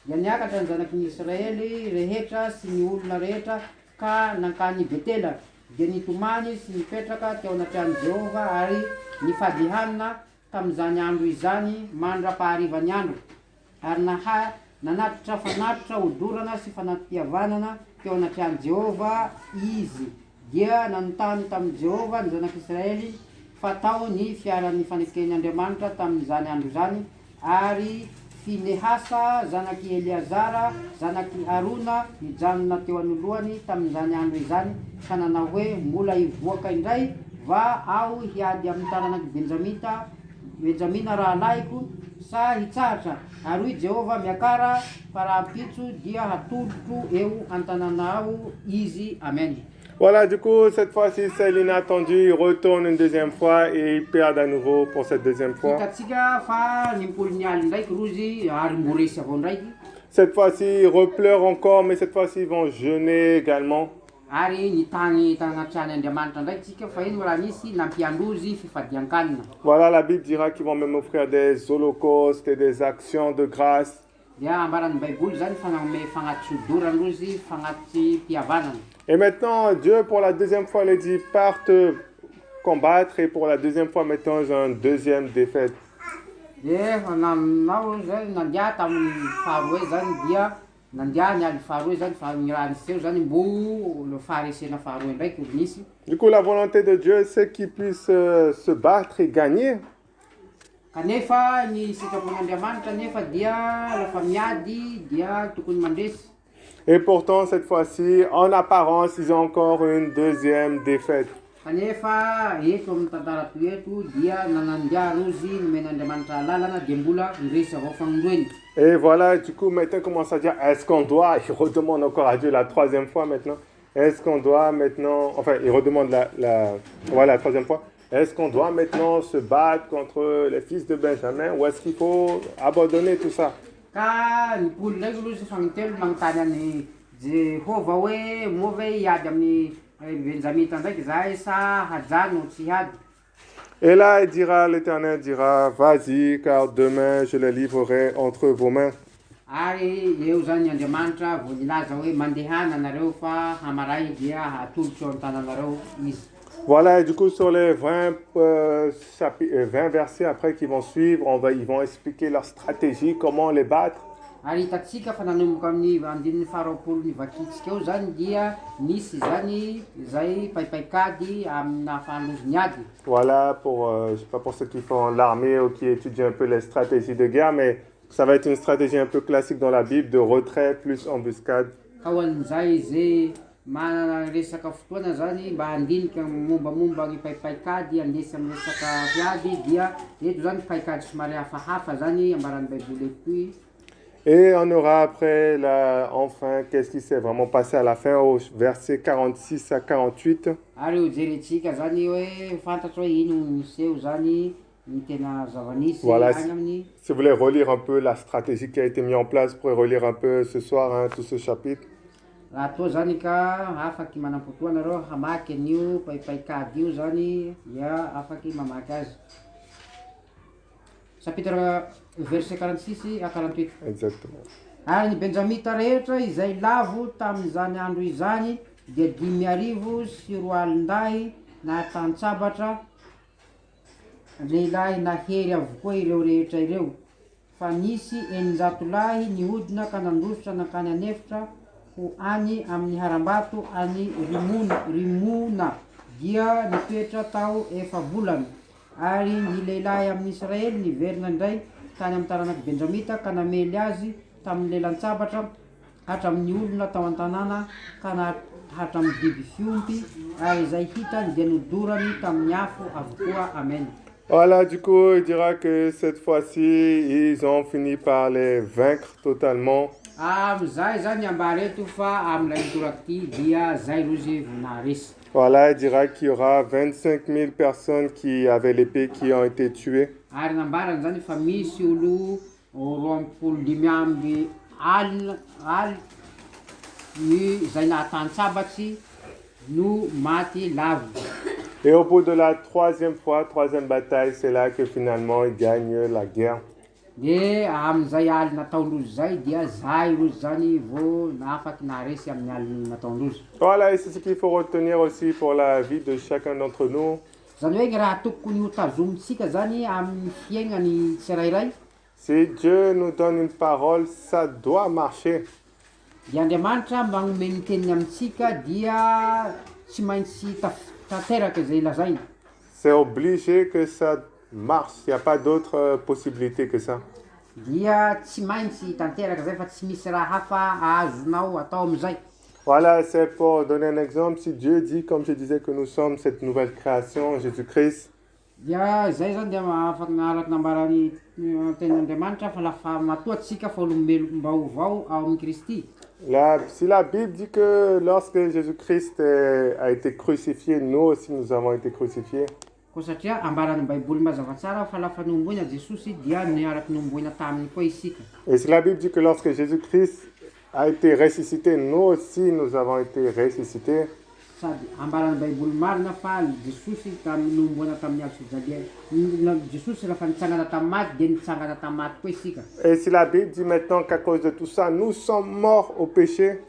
Dia niakatra ny zanaky Israely rehetra sy ny olona rehetra ka nankany Betela. Dia nitomany sy nipetraka teo anatrany Jehova ary nifady hanina tamin'izany andro izany mandra-paharivany andro. Ary nanatitra fanatitra odorana sy fanampihavanana teo anatrany Jehova izy. Dia nanontany tamin'ny Jehova ny zanak'Israely fatao ny fiaran'ny faneken'Andriamanitra tamin'izany andro izany. Ary Finehasa zanaky Eliazara zanaky Arona nijanona teo anoloany tamin'izany andro izany ka nanao hoe mbola hivoaka indray va aho hiady amin'ny taranaky Benjamina raha laiko sa hitsahatra. Ary Jehova miakara fa raha pitso dia hatolotro eo an-tananao izy. Amen. Voilà, du coup, cette fois-ci, c'est l'inattendu. Il retourne une deuxième fois et il perd à nouveau pour cette deuxième fois. Cette fois-ci, ils repleurent encore, mais cette fois-ci, ils vont jeûner également. Ary ny tagny tagnatrany Andriamanitra ndraiky tsika fa ino raha misy nampiandrozy fifadian-kanina. Voilà, la Bible dira qu'ils vont même offrir des holocaustes et des actions de grâce. Dia ambaran'ny Baiboly zany fagname fagnatsodorandrozy fagnaty mpihavanana. Et maintenant, Dieu, pour la deuxième fois, il dit, partent combattre. Et pour la deuxième fois, maintenant, ils ont une deuxième défaite. Dia nanao zany nandia tamin'ny faharoe zany dia nandia nialy faharoe zany fa ny raha niseho zany mbo le faharesena faharoe ndraiky olo nisy. Du coup, la volonté de Dieu, c'est qu'ils puissent se battre et gagner. Kanefa ny sitrapon'Andriamanitra nefa dia lafa miady dia tokony mandresy. Et pourtant, cette fois-ci, en apparence, ils ont encore une deuxième défaite. Kanefa eto amin'ny tantara toy eto dia nanandia rozy nomen'Andriamanitra lalana dia mbola miresy avao fagnondroeny. Et voilà, du coup, maintenant, on commence à dire, est-ce qu'on doit, il redemande encore à Dieu la troisième fois maintenant, est-ce qu'on doit maintenant, enfin, il redemande la troisième fois, est-ce qu'on doit maintenant se battre contre les fils de Benjamin ou est-ce qu'il faut abandonner tout ça? Ka ny mpolo ndraiky aloha sy fagnitelo magnotany any Jehova hoe moa ve hiady amin'ny Benjamita ndraiky zahay sa hajano tsy hiady. Et là, l'Éternel dira, vas-y, car demain je les livrerai entre vos mains. Ary eo zany Andriamanitra vao nilaza hoe mandehana anareo fa hamaray dia hatolotra eo an-tananareo izy. Voilà, et du coup, sur les 20 versets après qui vont suivre, ils vont expliquer leur stratégie, comment les battre. Ary hitatsika fa nanomboka amin'ny andininy faharoapolo ny vakitsika eo zany dia nisy zany zay paipaikady amina fahandrozy niady. Voilà, je sais pas pour ceux qui font l'armée ou qui étudient un peu les stratégies de guerre, mais ça va être une stratégie un peu classique dans la Bible, de retrait plus embuscade. Ka ho an'izay zay manana resaka fotoana zany mba handinika mombamomba ny paipaikady andesy amin'ny resaka fiady dia eto zany paikady somary hafahafa zany ambaran'ny Baiboly eto toy. Et on aura après, enfin, qu'est-ce qui s'est vraiment passé à la fin, au verset 46 à 48. Ary ho jerentsika zany hoe fantatro hoe ino niseho zany ny tena zava-nisy Voilà, any amin'ny. Si vous voulez relire un peu la stratégie qui a été mise en place, vous pourrez relire un peu ce soir hein, tout ce chapitre. Raha toa zany ka afaky manam-potoa nareo hamaky an'io paipaikady io zany dia afaky mamaky azy. Chapitre verset 46 à 48. Exactement. Ary ny Benjamita rehetra izay lavo tamin'izany andro izany dia 10,000 sy 4 alin-dahy na tantsabatra lehilahy nahery avokoa ireo rehetra ireo. Fa nisy 900 lahy nihodina ka nandositra nakany anefitra ho any amin'ny harambato any Rimona dia nipetra tao efa volana. Ary ny lehilahy amin'ny Israely niverina indray tany amin'ny taranaky Benjamita ka namely azy tamin'ny lelan-tsabatra hatramin'ny olona tao an-tanàna ka hatramin'ny biby fiompy ary izay hitany dia nodorany tamin'ny afo avokoa. Amen. Voilà, du coup, il dira que cette fois-ci, ils ont fini par les vaincre totalement. Amizay zany ambareto fa amin'ilay nitoraky ty dia zay rozy vonaresy. Voilà, il dira qu'il y aura 25 000 personnes qui avaient l'épée qui ont été tuées. Ary nambarany zany fa misy olo 25 alina ny zay nahatantsabatsy no maty lavo. Et au bout de la troisième bataille, c'est là que finalement ils gagnent la guerre. Dia am'izay alina nataondrozy zay dia zay rozy zany vao nafaky naharesy amin'ny alina nataondrozy. Voilà, et c'est ce qu'il faut retenir aussi pour la vie de chacun d'entre nous. Zany hoe ny raha tokony ho tazomintsika zany amin'ny fiaignany tsirairay. Si Dieu nous donne une parole, ça doit marcher. Dia Andriamanitra magnome ny teniny amintsika dia tsy maintsy tanteraka izay lazainy. C'est obligé que ça marche, il n'y a pas d'autre possibilité que ça. Dia tsy maintsy tanteraka zay fa tsy misy raha hafa azonao atao amizay. Voilà, c'est pour donner un exemple. Si Dieu dit, comme je disais, que nous sommes cette nouvelle création, Jésus-Christ. Dia zay zany dia afaky naaraky nambarany tenin'Andriamanitra fa lafa matoatsika fa olombelom-baovao ao amin'ny Kristy. Si la Bible dit que lorsque Jésus-Christ a été crucifié, nous aussi nous avons été crucifiés. Ko satria ambaran'ny Baiboly mazava tsara fa lafa nomboina Jesosy dia niaraky nomboina taminy koa isika. Et si la Bible dit que lorsque Jésus-Christ a été ressuscité, nous aussi nous avons été ressuscités. Sady ambarany baiboly marina fa Jesosy nomboana tamin'ny hazo fijalia Jesosy lafa nitsangana tamin'ny maty dia nitsangana tamin'ny maty koa isika. Et si la Bible dit maintenant qu'à cause de tout ça, nous sommes morts au péché,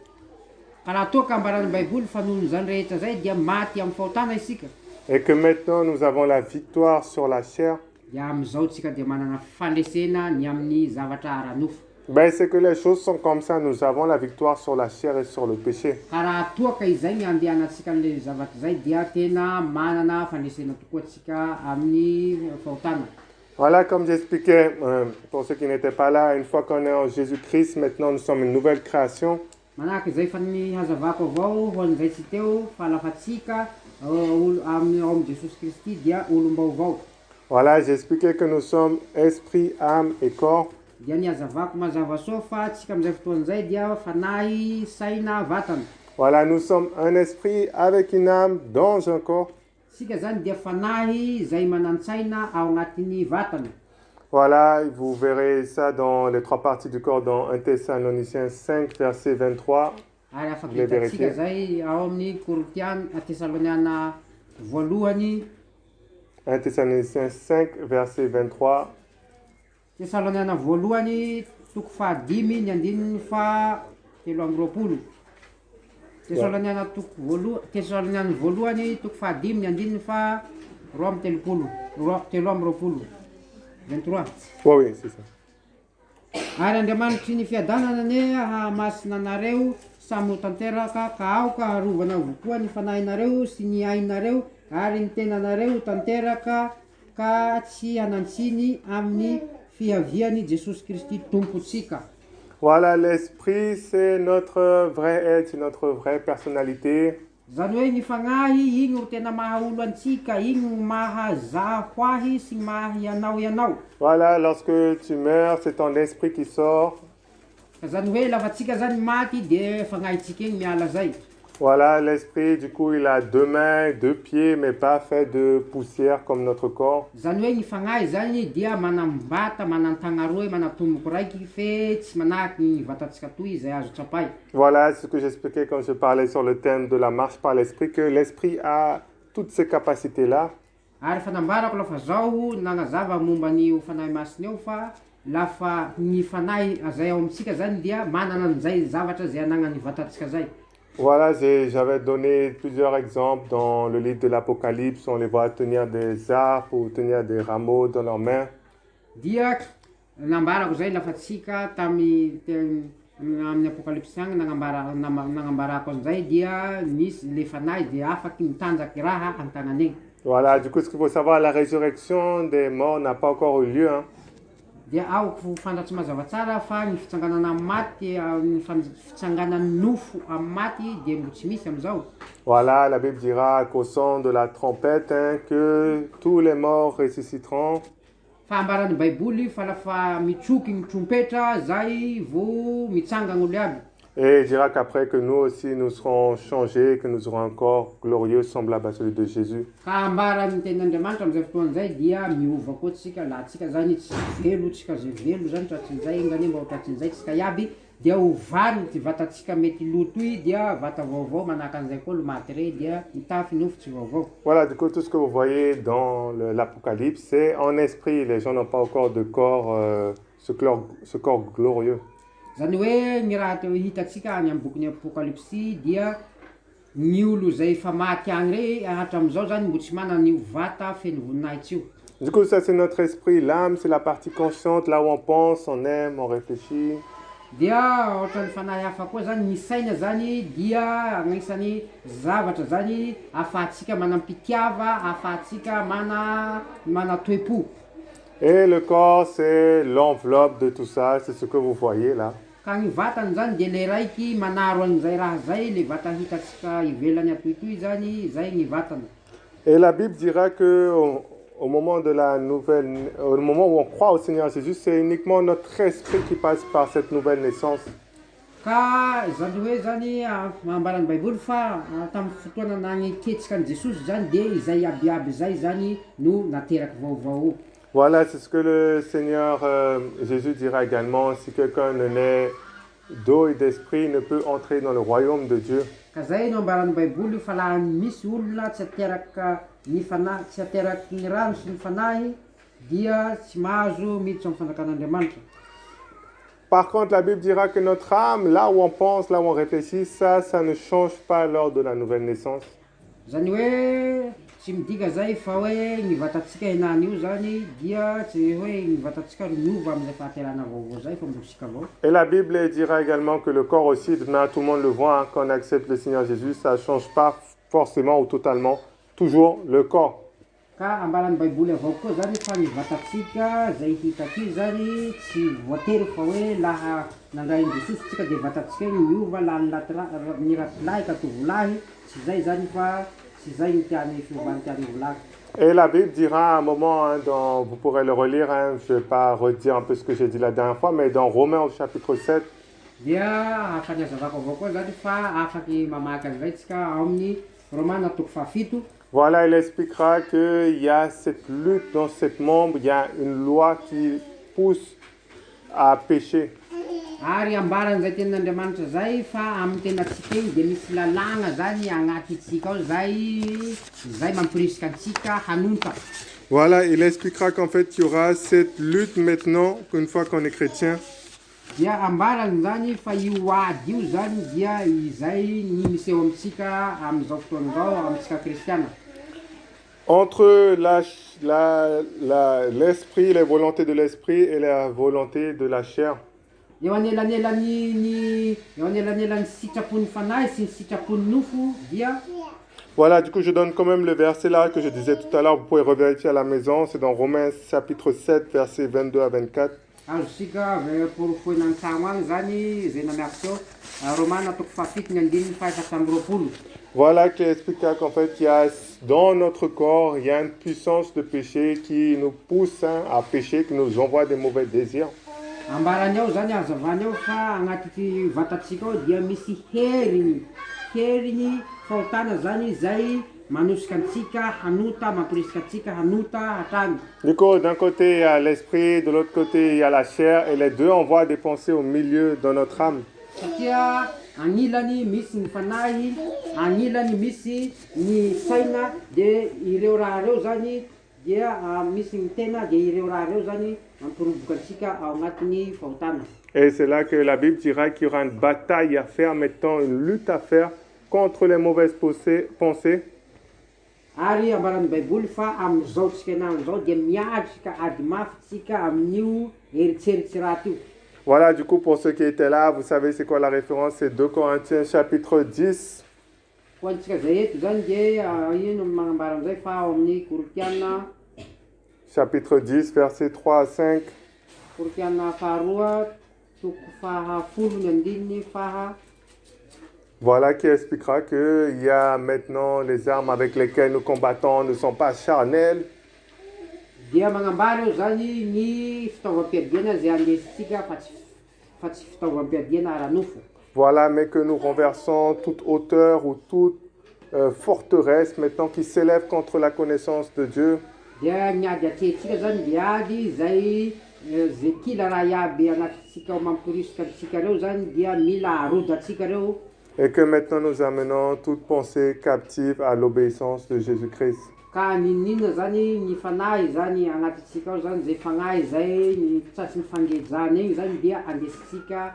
Ka raha toa ka ambarany baiboly fa noho izany rehetra zay dia maty amin'ny fahotana isika, et que maintenant nous avons la victoire sur la chair, dia amin'izao tsika dia manana fandresena ny amin'ny zavatra ara-nofo. ben c'est que les choses sont comme ça, nous avons la victoire sur la chair et sur le péché. Ka raha toa ka izay ny andehanantsika an'ilay zavatra zay dia tena manana fandresena tokoa tsika amin'ny fahotana. Voilà, comme j'expliquais, pour ceux qui n'étaient pas là, une fois qu'on est en Jésus-Christ, maintenant nous sommes une nouvelle création. Manahaka izay fa ny hazavako avao ho an'izay tsy teo fa lafa tsika amin'ny Jesosy Kristy dia olom-baovao. Voilà, j'expliquais que nous sommes esprit, âme et corps. Dia ny hazavako mazava soa fa tsika amin'izay fotoan'izay dia fanahy, saina, vatana. Voilà, nous sommes un esprit avec une âme dans un corps. Tsika zany dia fanahy izay manan-tsaina ao anatin'ny vatana. Voilà, vous verrez ça dans les trois parties du corps dans 1 Thessaloniciens 5, verset 23. Ary afaka hitantsika zay ao amin'ny Tesaloniana voalohany, 1 Thessaloniciens 5, verset 23. Tesaloniana voalohany toko fahadimy ny andininy fa telo amby roapolo. Tesaloniana voalohany toko fahadimy ny andininy fa roa amby telopolo, telo amby roapolo. 23. Oui, c'est ça. Ary Andriamanitry ny fiadanana ane hahamasina anareo samy ho tanteraka ka aoka harovana avokoa ny fanahinareo sy ny ainareo ary ny tenanareo tanteraka ka tsy hanantsiny amin'ny fihaviany Jesosy Kristy tompontsika. Voilà, l'esprit, c'est notre vrai être, c'est notre vraie personnalité. Zany hoe ny fagnahy igny ho tena maha olo antsika, igny ho maha za ho ahy sy maha ianao. Voilà, lorsque tu meurs, c'est ton esprit qui sort. Ka zany hoe lafa tsika zany maty dia fagnahitsika igny miala zay. Voilà, l'esprit, du coup, il a deux mains, deux pieds, mais pas fait de poussière comme notre corps. Zany hoe ny fagnahy zany dia manam-bata, manan-tagna roa, mana-tomboky raiky fe tsy manahaky ny vatantsika toy izay azo tsapay. Voilà ce que j'expliquais quand je parlais sur le thème de la marche par l'esprit, que l'esprit a toutes ces capacités-là. Ary fanambarako lafa zao nagnazava momba ny fanahy masina eo fa lafa ny fanahy zay ao amitsika zany dia manana an'izay zavatra zay anagnany vatantsika zay. Voilà, j'avais donné plusieurs exemples dans le livre de l'Apocalypse. On les voit tenir des arbres ou tenir des rameaux dans leurs mains. Dia nambarako zay lafa tsika amin'ny Apocalypse agny nagnambarako an'izay dia misy le fanahy dia afaky mitanjaky raha an-tagnany egny. Voilà, du coup, ce qu'il faut savoir, la résurrection des morts n'a pas encore eu lieu. Dia aoko fantatsy mazava tsara fa ny fitsanganana amin'ny maty, ny fitsanganan'ny nofo amin'ny maty dia mbo tsy misy amizao. Voilà, la Bible dira qu'au son de la trompette, que tous les morts ressusciteront. Fa ambaran'ny baiboly fa lafa mitsoky ny trompetra zay vo mitsangana olo aby. Et il dira qu'après que nous aussi nous serons changés, que nous aurons un corps glorieux semblable à celui de Jésus. Ka ambaran'ny tenin'Andriamanitra amizay fotoan'izay dia miova koa tsika laha tsika zany tsy velo, tsika zay velo zany tratrin'izay ngany mba ho tratrin'izay tsika iaby dia hovary ty vatantsika mety loto i dia vata vaovao manahaka an'izay koa lo maty re dia mitafy nofo tsy vaovao. Voilà, du coup tout ce que vous voyez dans l'Apocalypse, c'est en esprit. Les gens n'ont pas encore de corps, ce corps glorieux. Zany hoe ny raha teo hitatsika any amin'ny bokin'ny Apokalypsy dia ny olo zay efa maty agny re hatramizao zany mbo tsy manana io vata feno voninahitsy io. Du coup ça c'est notre esprit, l'âme c'est la partie consciente, là où on pense, on aime, on réfléchit. Dia ohatran'ny fanahy hafa koa zany ny saina zany dia agnisan'ny zavatra zany ahafahantsika manampitiava, ahafahantsika mana toe-po. Et le corps c'est l'enveloppe de tout ça, c'est ce que vous voyez là. Ka ny vatany zany dia le raiky manaro an'izay raha zay, le vata hitatsika ivelany atoitoy zany, zay ny vatana. Et la Bible dira que au moment où on croit au Seigneur Jésus, c'est uniquement notre esprit qui passe par cette nouvelle naissance. Ka zany hoe zany ambaran'ny baiboly fa tamin'ny fotoana nagneketsika an'i Jesosy zany dia izay abiaby zay zany no nateraky vaovao. Voilà, c'est ce que le Seigneur Jésus dira également. Si quelqu'un ne naît d'eau et d'esprit ne peut entrer dans le royaume de Dieu. Ka zay no ambaran'ny baiboly fa laha misy olona tsy ateraka ny tsy ateraky ny rano sy ny fanahy dia tsy mahazo miditra amin'ny fanjakan'Andriamanitra. Par contre, la Bible dira que notre âme, là où on pense, là où on réfléchit, ça ne change pas lors de la nouvelle naissance. Zany hoe tsy midika zay fa hoe ny vatantsika henany io zany dia tsy hoe ny vatantsika miova amin'izay fahaterana vaovao zay fa mbosika avao. Et la Bible dira également que le corps aussi, maintenant tout le monde le voit, hein, quand on accepte le Seigneur Jésus, ça ne change pas forcément ou totalement, toujours le corps. Ka ambaran'ny baiboly avao koa zany fa ny vatantsika zay hitako io zany tsy voatery fa hoe laha nandrain'i Jesosy tsika dia vatantsika io miova laha ny ratilahy ka tovolahy tsy zay zany fa tsy zay ny tiany fiovany tiany volahy. Et la Bible dira à un moment, hein, vous pourrez le relire, hein, je ne vais pas redire un peu ce que j'ai dit la dernière fois, mais dans Romains au chapitre 7, dia afa ny azavako avao koa zany fa afaky mamaky an'izay tsika ao amin'ny Romana toko fahafito. Voilà, il expliquera qu'il y a cette lutte dans cette membre, il y a une loi qui pousse à pécher. Ary ambaran'izay tenin'Andriamanitra zay fa amin'ny tenatsika iny dia misy lalàna zany agnatintsika ao zay mampirisika antsika hanonta. Voilà, il expliquera qu'en fait, il y aura cette lutte maintenant, qu'une fois qu'on est chrétien, dia ambarany zany fa io ady io zany dia izay ny miseho amintsika amin'izao fotoan'izao amintsika kristiana. entre l'esprit, les volontés de l'esprit et la volonté de la chair. Eo anelanelan'ny sitrapon'ny fanahy sy ny sitrapon'ny nofo dia. Voilà, du coup, je donne quand même le verset là que je disais tout à l'heure. Vous pouvez revérifier à la maison. C'est dans Romains chapitre 7, versets 22 à 24. Azosika porofoina an-tragno agny zany zay namiako teo Romana toko fahafito ny andininy fahaefatra amby roapolo. Voilà qui explique qu'en fait, il y a dans notre corps, il y a une puissance de péché qui nous pousse à pécher, qui nous envoie des mauvais désirs. Ambarany ao zany azavany ao fa agnaty vatantsika ao dia misy heriny fahotana zany zay manosika antsika hanota, mampirisika antsika hanota hatrany. Du coup, d'un côté, il y a l'esprit, de l'autre côté, il y a la chair, et les deux envoient des pensées au milieu de notre âme. Satria agnilany misy ny fanahy, agnilany misy ny saina, dia ireo raha reo zany dia misy ny tena, dia ireo raha reo zany mampiroboka antsika ao agnatin'ny fahotana. Et c'est là que la Bible dira qu'il y aura une bataille à faire, maintenant une lutte à faire contre les mauvaises pensées. Ary ambaran'ny baiboly fa amin'izao tsika enan'izao dia miatrika ady mafy tsika amin'io eritseritsy raty io. Voilà, du coup, pour ceux qui étaient là, vous savez c'est quoi la référence? C'est 2 Corinthiens chapitre 10. Ho antsika zay eto zany dia ino magnambara amin'izay fa ao amin'ny Koritiana Chapitre 10, versets 3 à 5. Koritiana faharoa toko fahafolo ny andininy faha. Voilà qui expliquera qu'il y a maintenant les armes avec lesquelles nous combattons ne sont pas charnelles. Dia magnambara eo zany ny fitaovam-piadiana zay andesintsika fa tsy fitaovam-piadiana ara-nofo. Voilà, mais que nous renversons toute hauteur ou toute forteresse maintenant qui s'élève contre la connaissance de Dieu. Dia miady atrehintsika zany dia ady zay kila raha iaby agnatintsika ao mampirisika antsika reo zany dia mila arodantsika reo. Et que maintenant nous amenons toute pensée captive à l'obéissance de Jésus-Christ. Ka ninina zany ny fanahy zany agnatintsika ao zany zay fanahy zay ny tsatsy ny fangejana iny zany dia andesintsika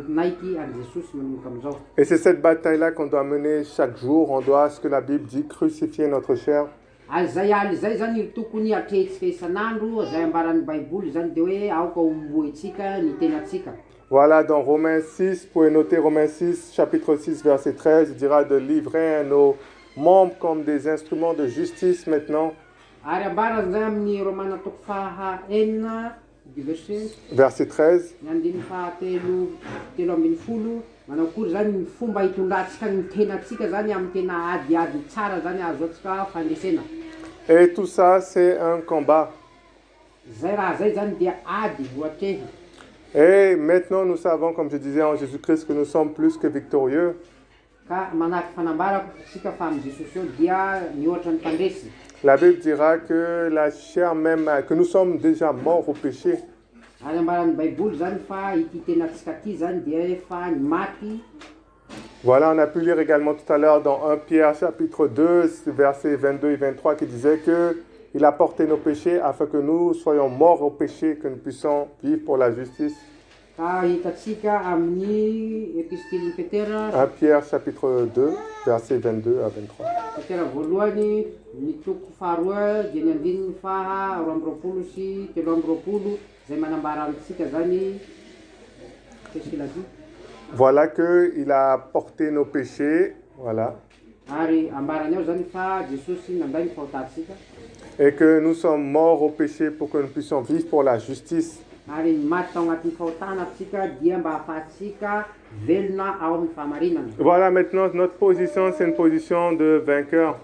naiky an Jesosy manomboka amizao. Et c'est cette bataille-là qu'on doit mener chaque jour. On doit, ce que la Bible dit, crucifier notre chair. Zay aly zay zany tokony atrehintsika isan'andro zay ambaran'ny baiboly zany dia hoe aoka omboentsika ny tenatsika. Voilà, dans Romains 6, vous pouvez noter Romains 6, chapitre 6, verset 13, il dira de livrer nos membres comme des instruments de justice maintenant. Ary ambarany zay amin'ny Romana toko fahaenina verset 13. ny andininy fahatelo ambin'ny folo manao akory zany ny fomba hitondrantsika ny tenatsika zany amin'ny tena adiady tsara zany azo atsika fandresena. Et tout ça, c'est un combat. Zay raha zay zany dia ady voatrehy. Et maintenant, nous savons, comme je disais en Jésus-Christ, que nous sommes plus que victorieux. Ka manahaky fanambarako tsika fa amin'ny Jesosy eo dia mihoatra ny mpandresy. La Bible dira que la chair même, que nous sommes déjà morts au péché. Ary ambaran'ny baiboly zany fa ity tenatsika ty zany dia efa ny maty. Voilà, on a pu lire également tout à l'heure dans 1 Pierre chapitre 2, versets 22 et 23 qui disait que il a porté nos péchés afin que nous soyons morts au péché, que nous puissions vivre pour la justice. Ka hitatsika amin'ny epistilin'ny Petera, 1 Pierre chapitre 2, versets 22 à 23. Petera voalohany ny toko faharoa dia ny andininy faha 2 sy 3 zay manambara amintsika zany. Qu'est-ce qu'il a dit? Voilà qu'il a porté nos péchés, voilà, Ary ambarany ao zany fa Jesosy nanday ny fahotatsika. et que nous sommes morts au péché pour que nous puissions vivre pour la justice. Ary ny maty tao agnatin'ny fahotana atsika dia mba ahafahantsika velona ao amin'ny fahamarinana. Voilà, maintenant notre position, c'est une position de vainqueur.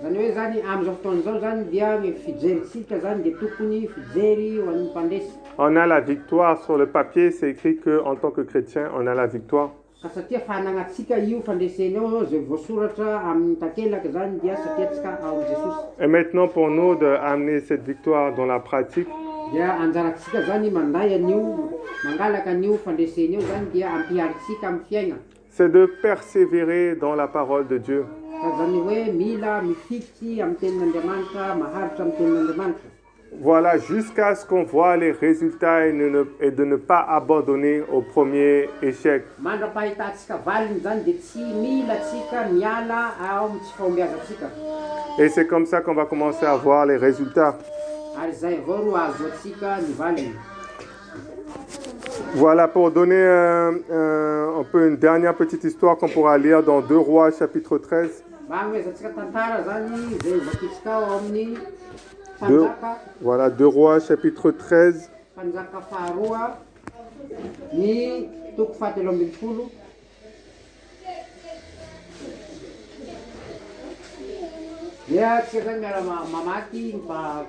Zany hoe zany amin'izao fotoan'izao zany dia ny fijerintsika zany dia tokony fijery ho an'ny mpandresy. On a la victoire sur le papier, c'est écrit qu'en tant que chrétien, on a la victoire. Ka satria fanagnatsika io fandreseny ao zay voasoratra amin'ny takelaka zany dia satiatsika ao amin'ny Jesosy. Et maintenant pour nous d'amener cette victoire dans la pratique, Dia anjaratsika zany manday an'io, mangalaka an'io fandreseny io zany dia ampiharitsika amin'ny fiaigna. c'est de persévérer dans la parole de Dieu. Ka zany hoe mila mifikitsy amin'ny tenin'Andriamanitra, maharitra amin'ny tenin'Andriamanitra. Voilà, jusqu'à ce qu'on voit les résultats et de ne pas abandonner au premier échec. Mandrapahitantsika valiny zany dia tsy mila tsika miala ao amin'ny tsy fahombiazantsika. Et c'est comme ça qu'on va commencer à voir les résultats. Ary zay avao ro azo atsika ny valiny. Voilà, pour donner un peu une dernière petite histoire qu'on pourra lire dans 2 Rois chapitre 13. Magnoezatsika tantara zany zay vakitsika ao amin'ny Deux- fanjaka. Voilà, 2 Rois chapitre 13, Fanjaka faharoa ny toko fahatelo ambin'ny folo. Dia tsika zany miara mamaky ny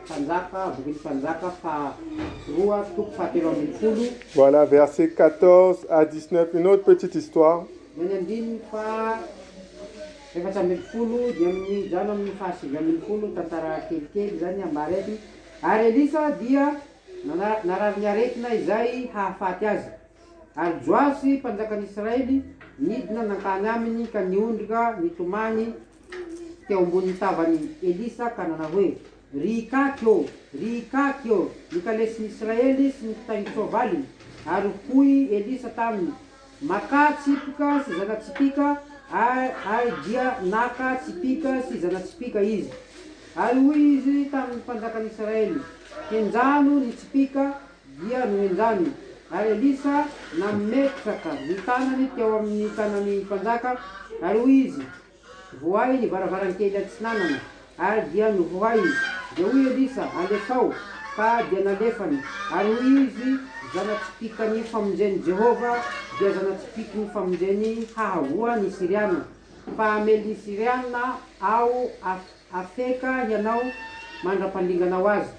fanjaka, boky ny fanjaka faharoa toko fahatelo ambin'ny folo. voilà, versets 14 à 19, une autre petite histoire. Ny andininy fa efatsy ambin'ny folo dia amin'ny jano amin'ny fahasivy ambin'ny folo tantara kelikely zany ambara eto. Ary Elisa dia narary ny aretina izay hahafaty azy. Ary Joasy mpanjakan'Israely nidina nankany aminy ka niondrika nitomany teo ambony tavany Elisa ka nanao hoe rikaky eo ny kalesin'ny Israely sy ny mpitain'ny soavaly. Ary hoy Elisa taminy, maka tsipika sy zana-tsipika, ary dia naka tsipika sy zana-tsipika izy. Ary hoy izy tamin'ny mpanjakan'Israely, henjano ny tsipika dia nohenjany. Ary Elisa nametraka ny tanany teo amin'ny tanan'ny mpanjaka, ary hoy izy, voay ny varavarankely antsinanana, ary dia novoay. Dia hoy Elisa, alefao, ka dia nalefany. Ary hoy izy, zana-tsipikany famonjeny Jehova dia zana-tsipikany famonjeny hahahoa ny Siriana. Fa amely Siriana ao afeka ianao mandra-pandinganao azy.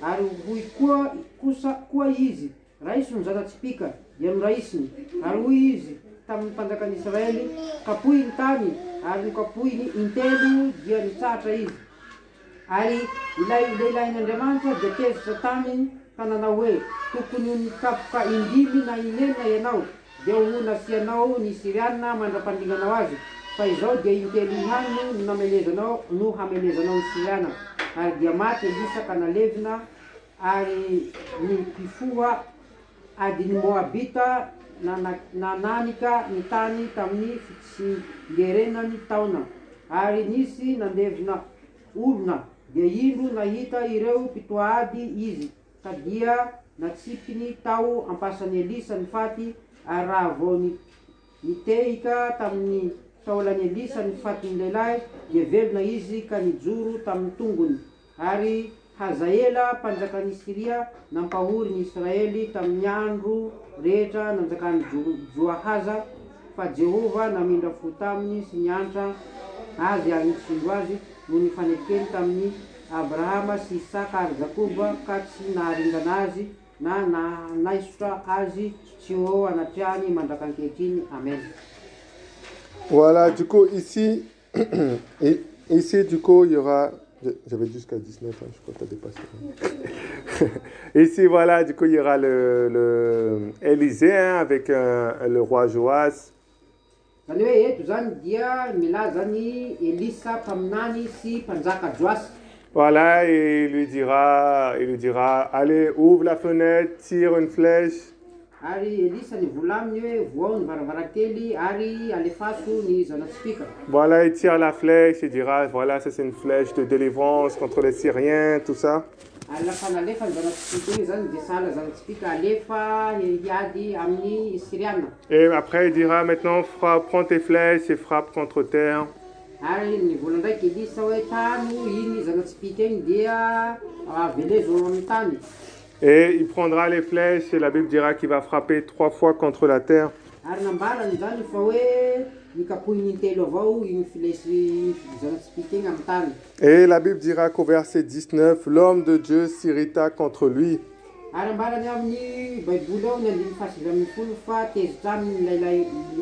Ary hoy koa izy, raisiny zana-tsipika dia noraisiny. Ary hoy izy tamin'ny mpanjakan'Israely, kapohy ny tany, ary nokapohy ny intelo dia nitsatra izy. Ary ilain'Andriamanitra dia tezitra taminy ka nanao hoe, tokony nikapoka indimy na inenina ianao, dia ho nasianao ny Siriana mandra-pandinganao azy. Fa izao dia intelo ihany no hamelezanao ny Siriana. Ary dia maty Elisa ka nalevina, ary ny mpifoha adiny Moabita nananika ny tany tamin'ny fitsingerenany taona. Ary nisy nandevina olona, dia indro nahita ireo mpitoady izy, ka dia natsipiny tao ampasany Elisa ny faty. Ary raha vao nitehika tamin'ny taolan'ny Elisa ny fatiny lehilahy, dia velona izy ka nijoro tamin'ny tongony. Ary Hazaela mpanjakan'ny Siria nampahory ny Israely tamin'ny andro rehetra nanjakan'ny Joahaza, fa Jehova namindra fo taminy sy niantra azy ary nitsindro azy no nifanekeny tamin'ny Abrahama sy Isaka ary Jakoba, ka tsy naharingana azy na naisotra azy tsy ho anatriany mandrakan-kehitriny. Amen. Voilà, du coup, ici, du coup, il y aura... J'avais jusqu'à 19, hein, je crois que tu as dépassé. Ici, voilà, du coup, il y aura le Élysée hein, avec le roi Joas. Zany hoe eto zany dia milaza zany Elisa mpaminany sy mpanjaka Joasy. Voilà, et il lui dira, allez, ouvre la fenêtre, tire une flèche. Ary Elisa nivola aminy hoe voao ny varavarankely ary alefaso ny zanatsipika. Voilà, il tire la flèche, il dira, voilà, ça c'est une flèche de délivrance contre les Syriens, tout ça. Ary lafa nalefa ny zanatsipika igny zany de sahala zanatsipika alefa hiady amin'ny Siriana. Et après, il dira, maintenant, prends tes flèches et frappe contre terre. Ary nivola ndraiky Elisa hoe tano iny zanatsipika igny dia avelezo amin'ny tany. Et il prendra les flèches et la Bible dira qu'il va frapper 3 fois contre la terre. Ary nambarany zany fa hoe nikapohiny intelo avao iny filesy zanatsipika igny amin'ny tany. Et la Bible dira qu'au verset 19, l'homme de Dieu s'irrita contre lui. Ary ambarany amin'ny baiboly ao ny andiny fasivy amin'ny folo fa tezitra aminy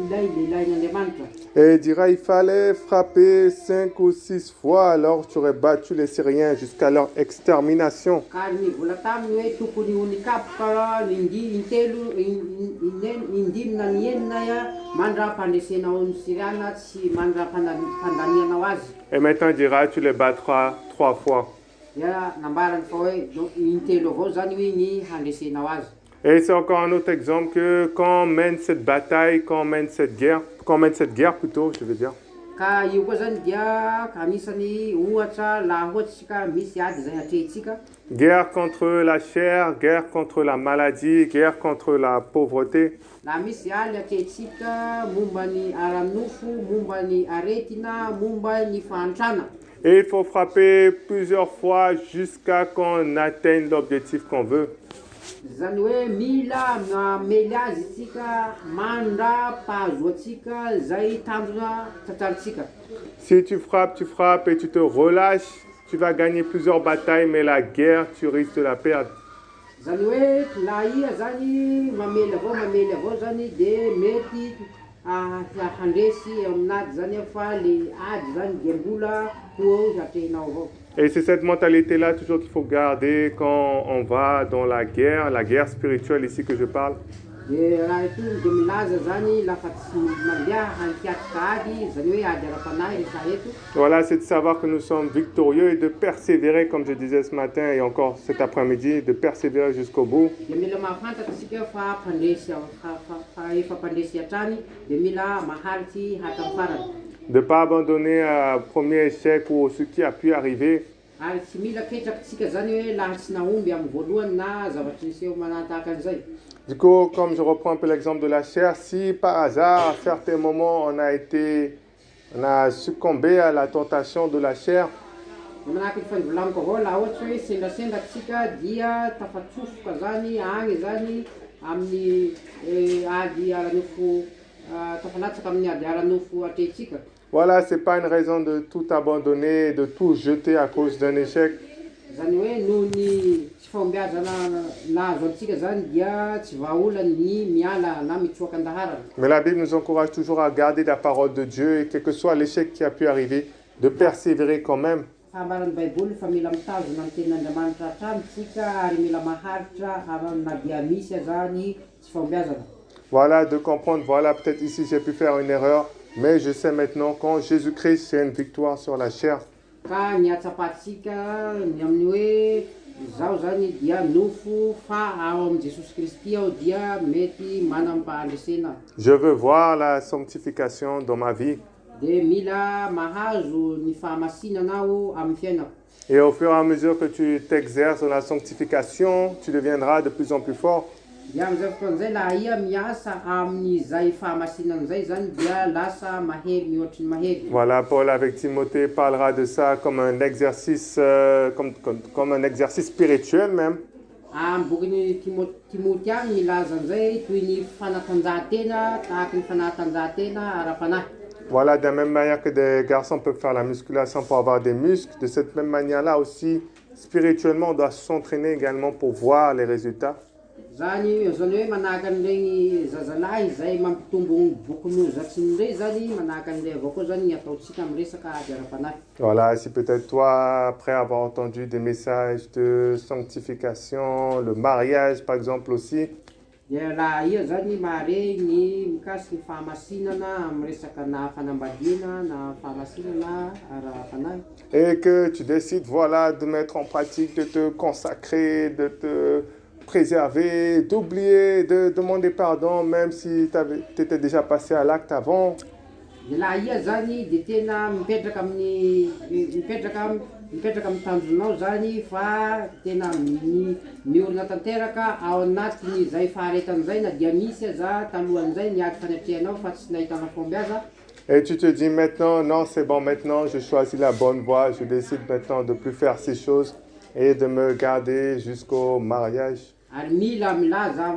lehilahin'Andriamanitra. Et il dira, il fallait frapper 5 ou 6 fois, alors tu aurais battu les Syriens jusqu'à leur extermination. Ary nivola taminy hoe tokony ho nikapoka intelo indimy na ny enina mandra-pandresenao ny Siriana tsy mandra-pandanianao azy. Et maintenant il dira, tu les battras 3 fois. Dia nambarany fa hoe intelo avao zany hoe ny handresenao azy. Et c'est encore un autre exemple que quand on mène cette bataille, quand on mène cette guerre plutôt, je veux dire. Ka io koa zany dia anisany ohatra laha ohatsy ka misy ady zay hatrehintsika. Guerre contre la chair, guerre contre la maladie, guerre contre la pauvreté. Laha misy aly hatrehintsika momba ny ara-nofo, momba ny aretina, momba ny fahantrana. Et il faut frapper plusieurs fois jusqu'à qu'on atteigne l'objectif qu'on veut. Zany hoe mila mamely azy tsika mandra-pahazo atsika zay tanjona tratrantsika. Si tu frappes et tu te relâches, tu vas gagner plusieurs batailles, mais la guerre, tu risques de la perdre. Zany hoe laha iha zany mamely avao zany de mety handresy amin'ady zany fa le ady zany dia mbola ho hatrehinao avao. Et c'est cette mentalité-là toujours qu'il faut garder quand on va dans la guerre spirituelle ici que je parle. De raha ity de milaza zany lafa tsy mandeha hankiatrika ady zany hoe ady ara-panahy rehefa eto. Voilà, c'est de savoir que nous sommes victorieux et de persévérer, comme je disais ce matin et encore cet après-midi, de persévérer jusqu'au bout. De mila mahafantatsika fa efa mpandresy hatrany de mila maharitsy hatramin'ny farany. De ne pas abandonner au premier échec ou ce qui a pu arriver. Ary tsy mila ketrakintsika zany hoe laha tsy nahomby amin'ny voalohany na zavatry niseho manatahaka an'izay. Du coup, comme je reprends un peu l'exemple de la chair, si par hasard, à certains moments, on a succombé à la tentation de la chair, Manahaky ny fanivolaniko avao laha ohatsy hoe sendrasendratsika dia tafatsofoka zany agny zany amin'ny ady ara-nofo tafalatsaka amin'ny ady ara-nofo hatrehintsika. voilà, c'est pas une raison de tout abandonner, de tout jeter à cause d'un échec. Zany hoe noho ny tsy fahombiazana nahazo antsika zany dia tsy vahaolany ny miala na mitsoaka andaharana. Mais la Bible nous encourage toujours à garder la parole de Dieu et quel que soit l'échec qui a pu arriver, de persévérer quand même. Fahambaran'ny baiboly fa mila mitazona ny tenin'Andriamanitra hatramintsika ary mila maharitra na dia misy zany tsy fahombiazana. Voilà, de comprendre, voilà, peut-être ici j'ai pu faire une erreur, mais je sais maintenant qu'en Jésus-Christ, c'est une victoire sur la chair. Ka ny atsapatsika ny amin'ny hoe zao zany dia nofo fa ao amin'ny Jesosy Kristy ao dia mety manam-pahandresena. Je veux voir la sanctification dans ma vie. De mila mahazo ny fahamasinana ao amin'ny fiainako. Et au fur et à mesure que tu t'exerces dans la sanctification, tu deviendras de plus en plus fort. Dia amin'izay fotoan'izay laha iha miasa amin'izay fahamasinana zay zany dia lasa mahery mihoatry ny mahery. Voilà, Paul avec Timothée parlera de ça comme un exercice, comme un exercice spirituel même. Amin'ny bokin'ny Timothée any milaza an'izay toy ny fanatanjahantena tahaky ny fanatanjahantena ara-panahy. Voilà, de la même manière que des garçons peuvent faire la musculation pour avoir des muscles, de cette même manière-là aussi, spirituellement, on doit s'entraîner également pour voir les résultats. zany hoe manahaka an'iregny zazalahy zay mampitombo bokon'ozatsiny rey zany manahaka an'ilay avao koa zany ataontsika amin'ny resaka ady ara-panahy. Voilà, si peut-être toi, après avoir entendu des messages de sanctification, le mariage par exemple aussi, Dia raha ia zany mahare ny mikasiky ny fahamasinana amin'ny resaka na fanambadiana na fahamasinana ara-panahy. et que tu décides, voilà, de mettre en pratique, de te consacrer, de te préserver, d'oublier, de demander pardon, même si tu étais déjà passé à l'acte avant. Dia laha ia zany de tena mipetraka amin'ny tanjonao zany fa tena miorina tanteraka ao anatin'izay faharetan'izay na dia misy aza talohan'izay niady fanatrehanao fa tsy nahitanao fombiaza. Et tu te dis maintenant, non, c'est bon, maintenant je choisis la bonne voie, je décide maintenant de ne plus faire ces choses et de me garder jusqu'au mariage. Ary mila milaza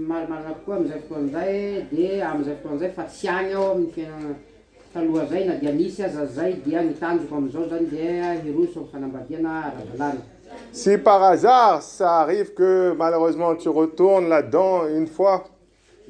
marimarina kokoa amin'izay fotoan'izay dia amin'izay fotoan'izay fa tsy agny ao amin'ny fiainana taloha zay na dia misy aza zay dia mitanjoko amin'izao zany dia hiroso amin'ny fanambadiana ara-dalàna. Si par hasard ça arrive que malheureusement tu retournes là-dedans une fois,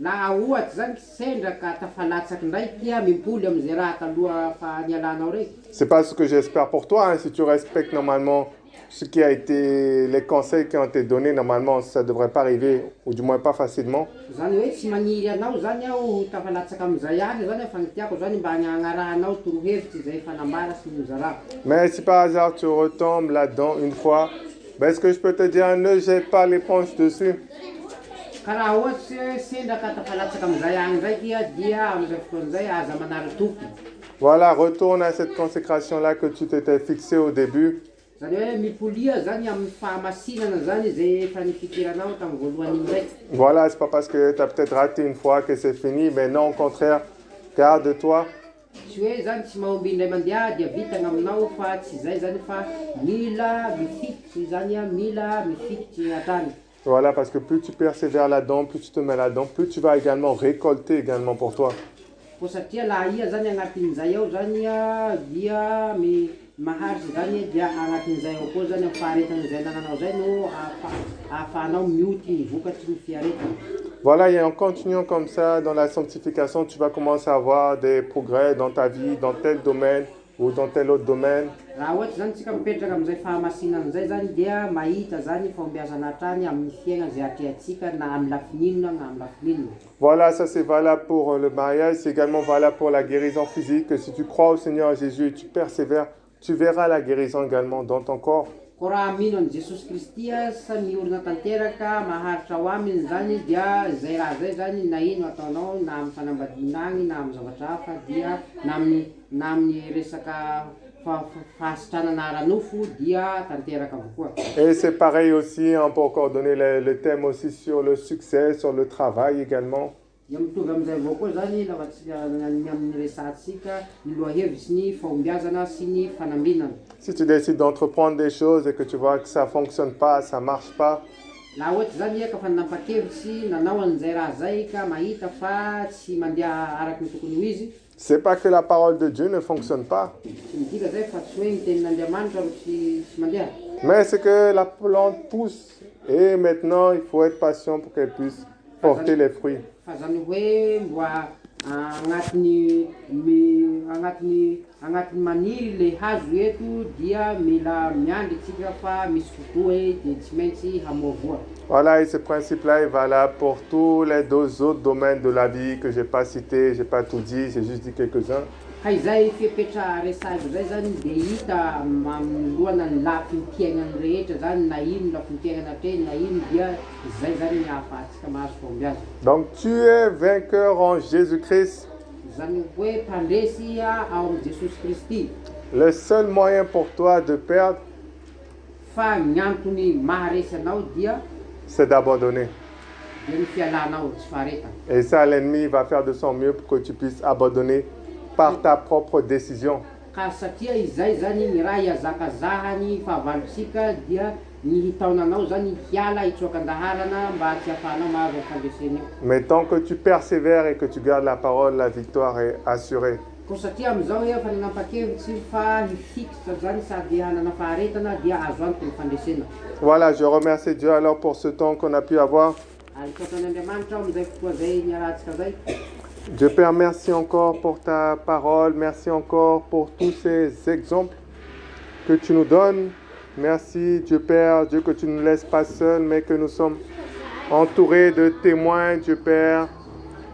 Laha ohatsy zany sendra ka tafalatsaky ndraiky mimpoly amin'izay raha taloha fa nialanao reky. c'est pas ce que j'espère pour toi, hein. Si tu respectes normalement ce qui a été, les conseils qui ont été donnés, normalement ça devrait pas arriver, ou du moins pas facilement. Zany hoe tsy maniry anao zany aho tafalatsaky amin'izay agny zany fa ny tiako zany mba hagnarahanao torohevitsy izay fanambara sy ny mizara. Mais si par hasard tu retombes là-dedans une fois, ben, ce que je peux te dire, ne jette pas l'éponge dessus. Ka raha ohatsy hoe sendra ka tafalatsaky amin'izay agny ndraiky dia amin'izay fotoan'izay aza manara-tompy. Voilà, retourne à cette consécration-là que tu t'étais fixé au début. Zany hoe mipolia zany amin'ny fahamasinana zany izay efa nifikiranao tamin'ny voalohany igny ndraiky. Voilà, c'est pas parce que tu as peut-être raté une fois que c'est fini, mais non, au contraire, garde-toi. Tsy hoe zany tsy mahomby indray mandeha dia vitana aminao fa tsy zay zany fa mila mifikitry zany mila mifikitry hatrany. Voilà, parce que plus tu persévères là-dedans, plus tu te mets là-dedans, plus tu vas également récolter également pour toi. Ko satria laha ia zany agnatin'izay ao zany dia maharitsy zany dia agnatin'izay ao koa zany amin'ny faharetan'izay nananao zay no ahafahanao mioty ny vokatry ny fiaretana. Voilà, et en continuant comme ça dans la sanctification, tu vas commencer à avoir des progrès dans ta vie, dans tel domaine ou dans tel autre domaine. Raha ohatsy zany tsika mipetraka amin'izay fahamasinana zay zany dia mahita zany fombiazana hatrany amin'ny fiaina zay atrehantsika na amin'ny lafininona na amin'ny lafininona. Voilà, ça c'est valable pour le mariage, c'est également valable pour la guérison physique. Que si tu crois au Seigneur Jésus et tu persévères, tu verras la guérison également dans ton corps. Ko raha mino an' Jesosy Kristy sa miorina tanteraka maharitra ho aminy zany dia zay raha zay zany na ino ataonao na amin'ny fanambadiana agny na amin'ny zavatra hafa dia na amin'ny resaka fahasitranana ara-nofo dia tanteraka avao koa. Et c'est pareil aussi, on peut encore donner le thème aussi sur le succès, sur le travail également. Dia mitovy amin'izay avao koa zany lafa amin'ny resantsika ny lohahevitsy ny fahombiazana sy ny fanambinana. Si tu décides d'entreprendre des choses et que tu vois que ça ne fonctionne pas, ça ne marche pas, Laha ohatsy zany ia ka fa nanapa-kevitsy nanao an'izay raha zay ka mahita fa tsy mandeha araky ny tokony ho izy, c'est pas que la parole de Dieu ne fonctionne pas, tsy midika zay fa tsy hoe ny tenin'Andriamanitra ro tsy mandeha. mais c'est que la plante pousse. Et maintenant, il faut être patient pour qu'elle puisse porter les fruits. Fa zany hoe mba agnatin'ny maniry le hazo eto dia mila miandry tsika fa misy fotoa dia tsy maintsy hamoavoa. Voilà, et ce principe-là est valable pour tous les deux autres domaines de la vie que je n'ai pas cités, je n'ai pas tout dit, j'ai juste dit quelques-uns. Ka izay fipetra resago zay zany dia hita manoloana ny lafin'ny fiainany rehetra zany na ino lafin'ny fiainana hatreny na ino dia zay zany ny ahafahantsika mahazo fombiaza. Donc tu es vainqueur en Jésus-Christ. Zany hoe mpandresy ao amin'ny Jesosy Kristy. Le seul moyen pour toi de perdre, Fa ny antony maharesy anao dia c'est d'abandonner. ny fialanao tsy faharetana. Et ça, l'ennemi va faire de son mieux pour que tu puisses abandonner par ta propre décision. Ka satria izay zany ny raha iazakazahany fahavalontsika dia ny hitaonanao zany hiala hitsoakan-daharana mba tsy hahafahanao mahazo fandresena io. Mais tant que tu persévères et que tu gardes la parole, la victoire est assurée. Ko satria amin'izao efa nanapa-kevitsy fa hifikitra zany sady hanana faharetana dia azo antoky ny fandresena. Voilà, je remercie Dieu alors pour ce temps qu'on a pu avoir. Alokatran'Andriamanitra ao amin'izay fotoa zay niarantsika zay. Dieu Père, merci encore pour ta parole, merci encore pour tous ces exemples que tu nous donnes. Merci Dieu Père, Dieu que tu ne nous laisses pas seuls, mais que nous sommes entourés de témoins, Dieu Père,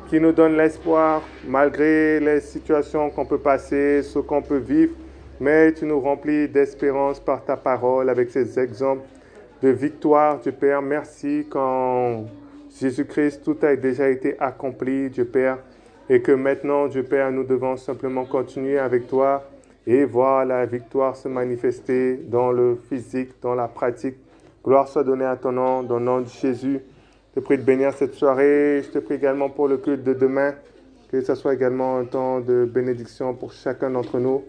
qui nous donnent l'espoir malgré les situations qu'on peut passer, ce qu'on peut vivre. Mais tu nous remplis d'espérance par ta parole avec ces exemples de victoire, Dieu Père. Merci qu'en Jésus-Christ, tout a déjà été accompli, Dieu Père. Et que maintenant, Dieu Père, nous devons simplement continuer avec toi et voir la victoire se manifester dans le physique, dans la pratique. Gloire soit donnée à ton nom, dans le nom de Jésus. Je te prie de bénir cette soirée. Je te prie également pour le culte de demain, que ce soit également un temps de bénédiction pour chacun d'entre nous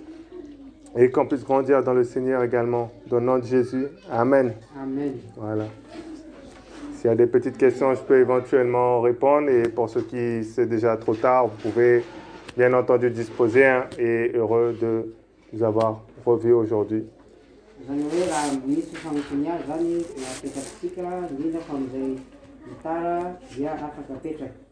et qu'on puisse grandir dans le Seigneur également, dans le nom de Jésus. Amen. Amen. Voilà. S'il y a des petites questions, je peux éventuellement répondre. Et pour ceux qui c'est déjà trop tard, vous pouvez bien entendu disposer et heureux de nous avoir revus aujourd'hui. Zany hoe raha misy fagnontaniana zany apetrakintsika indrindra fa amin'izay gitara dia afaka apetraka.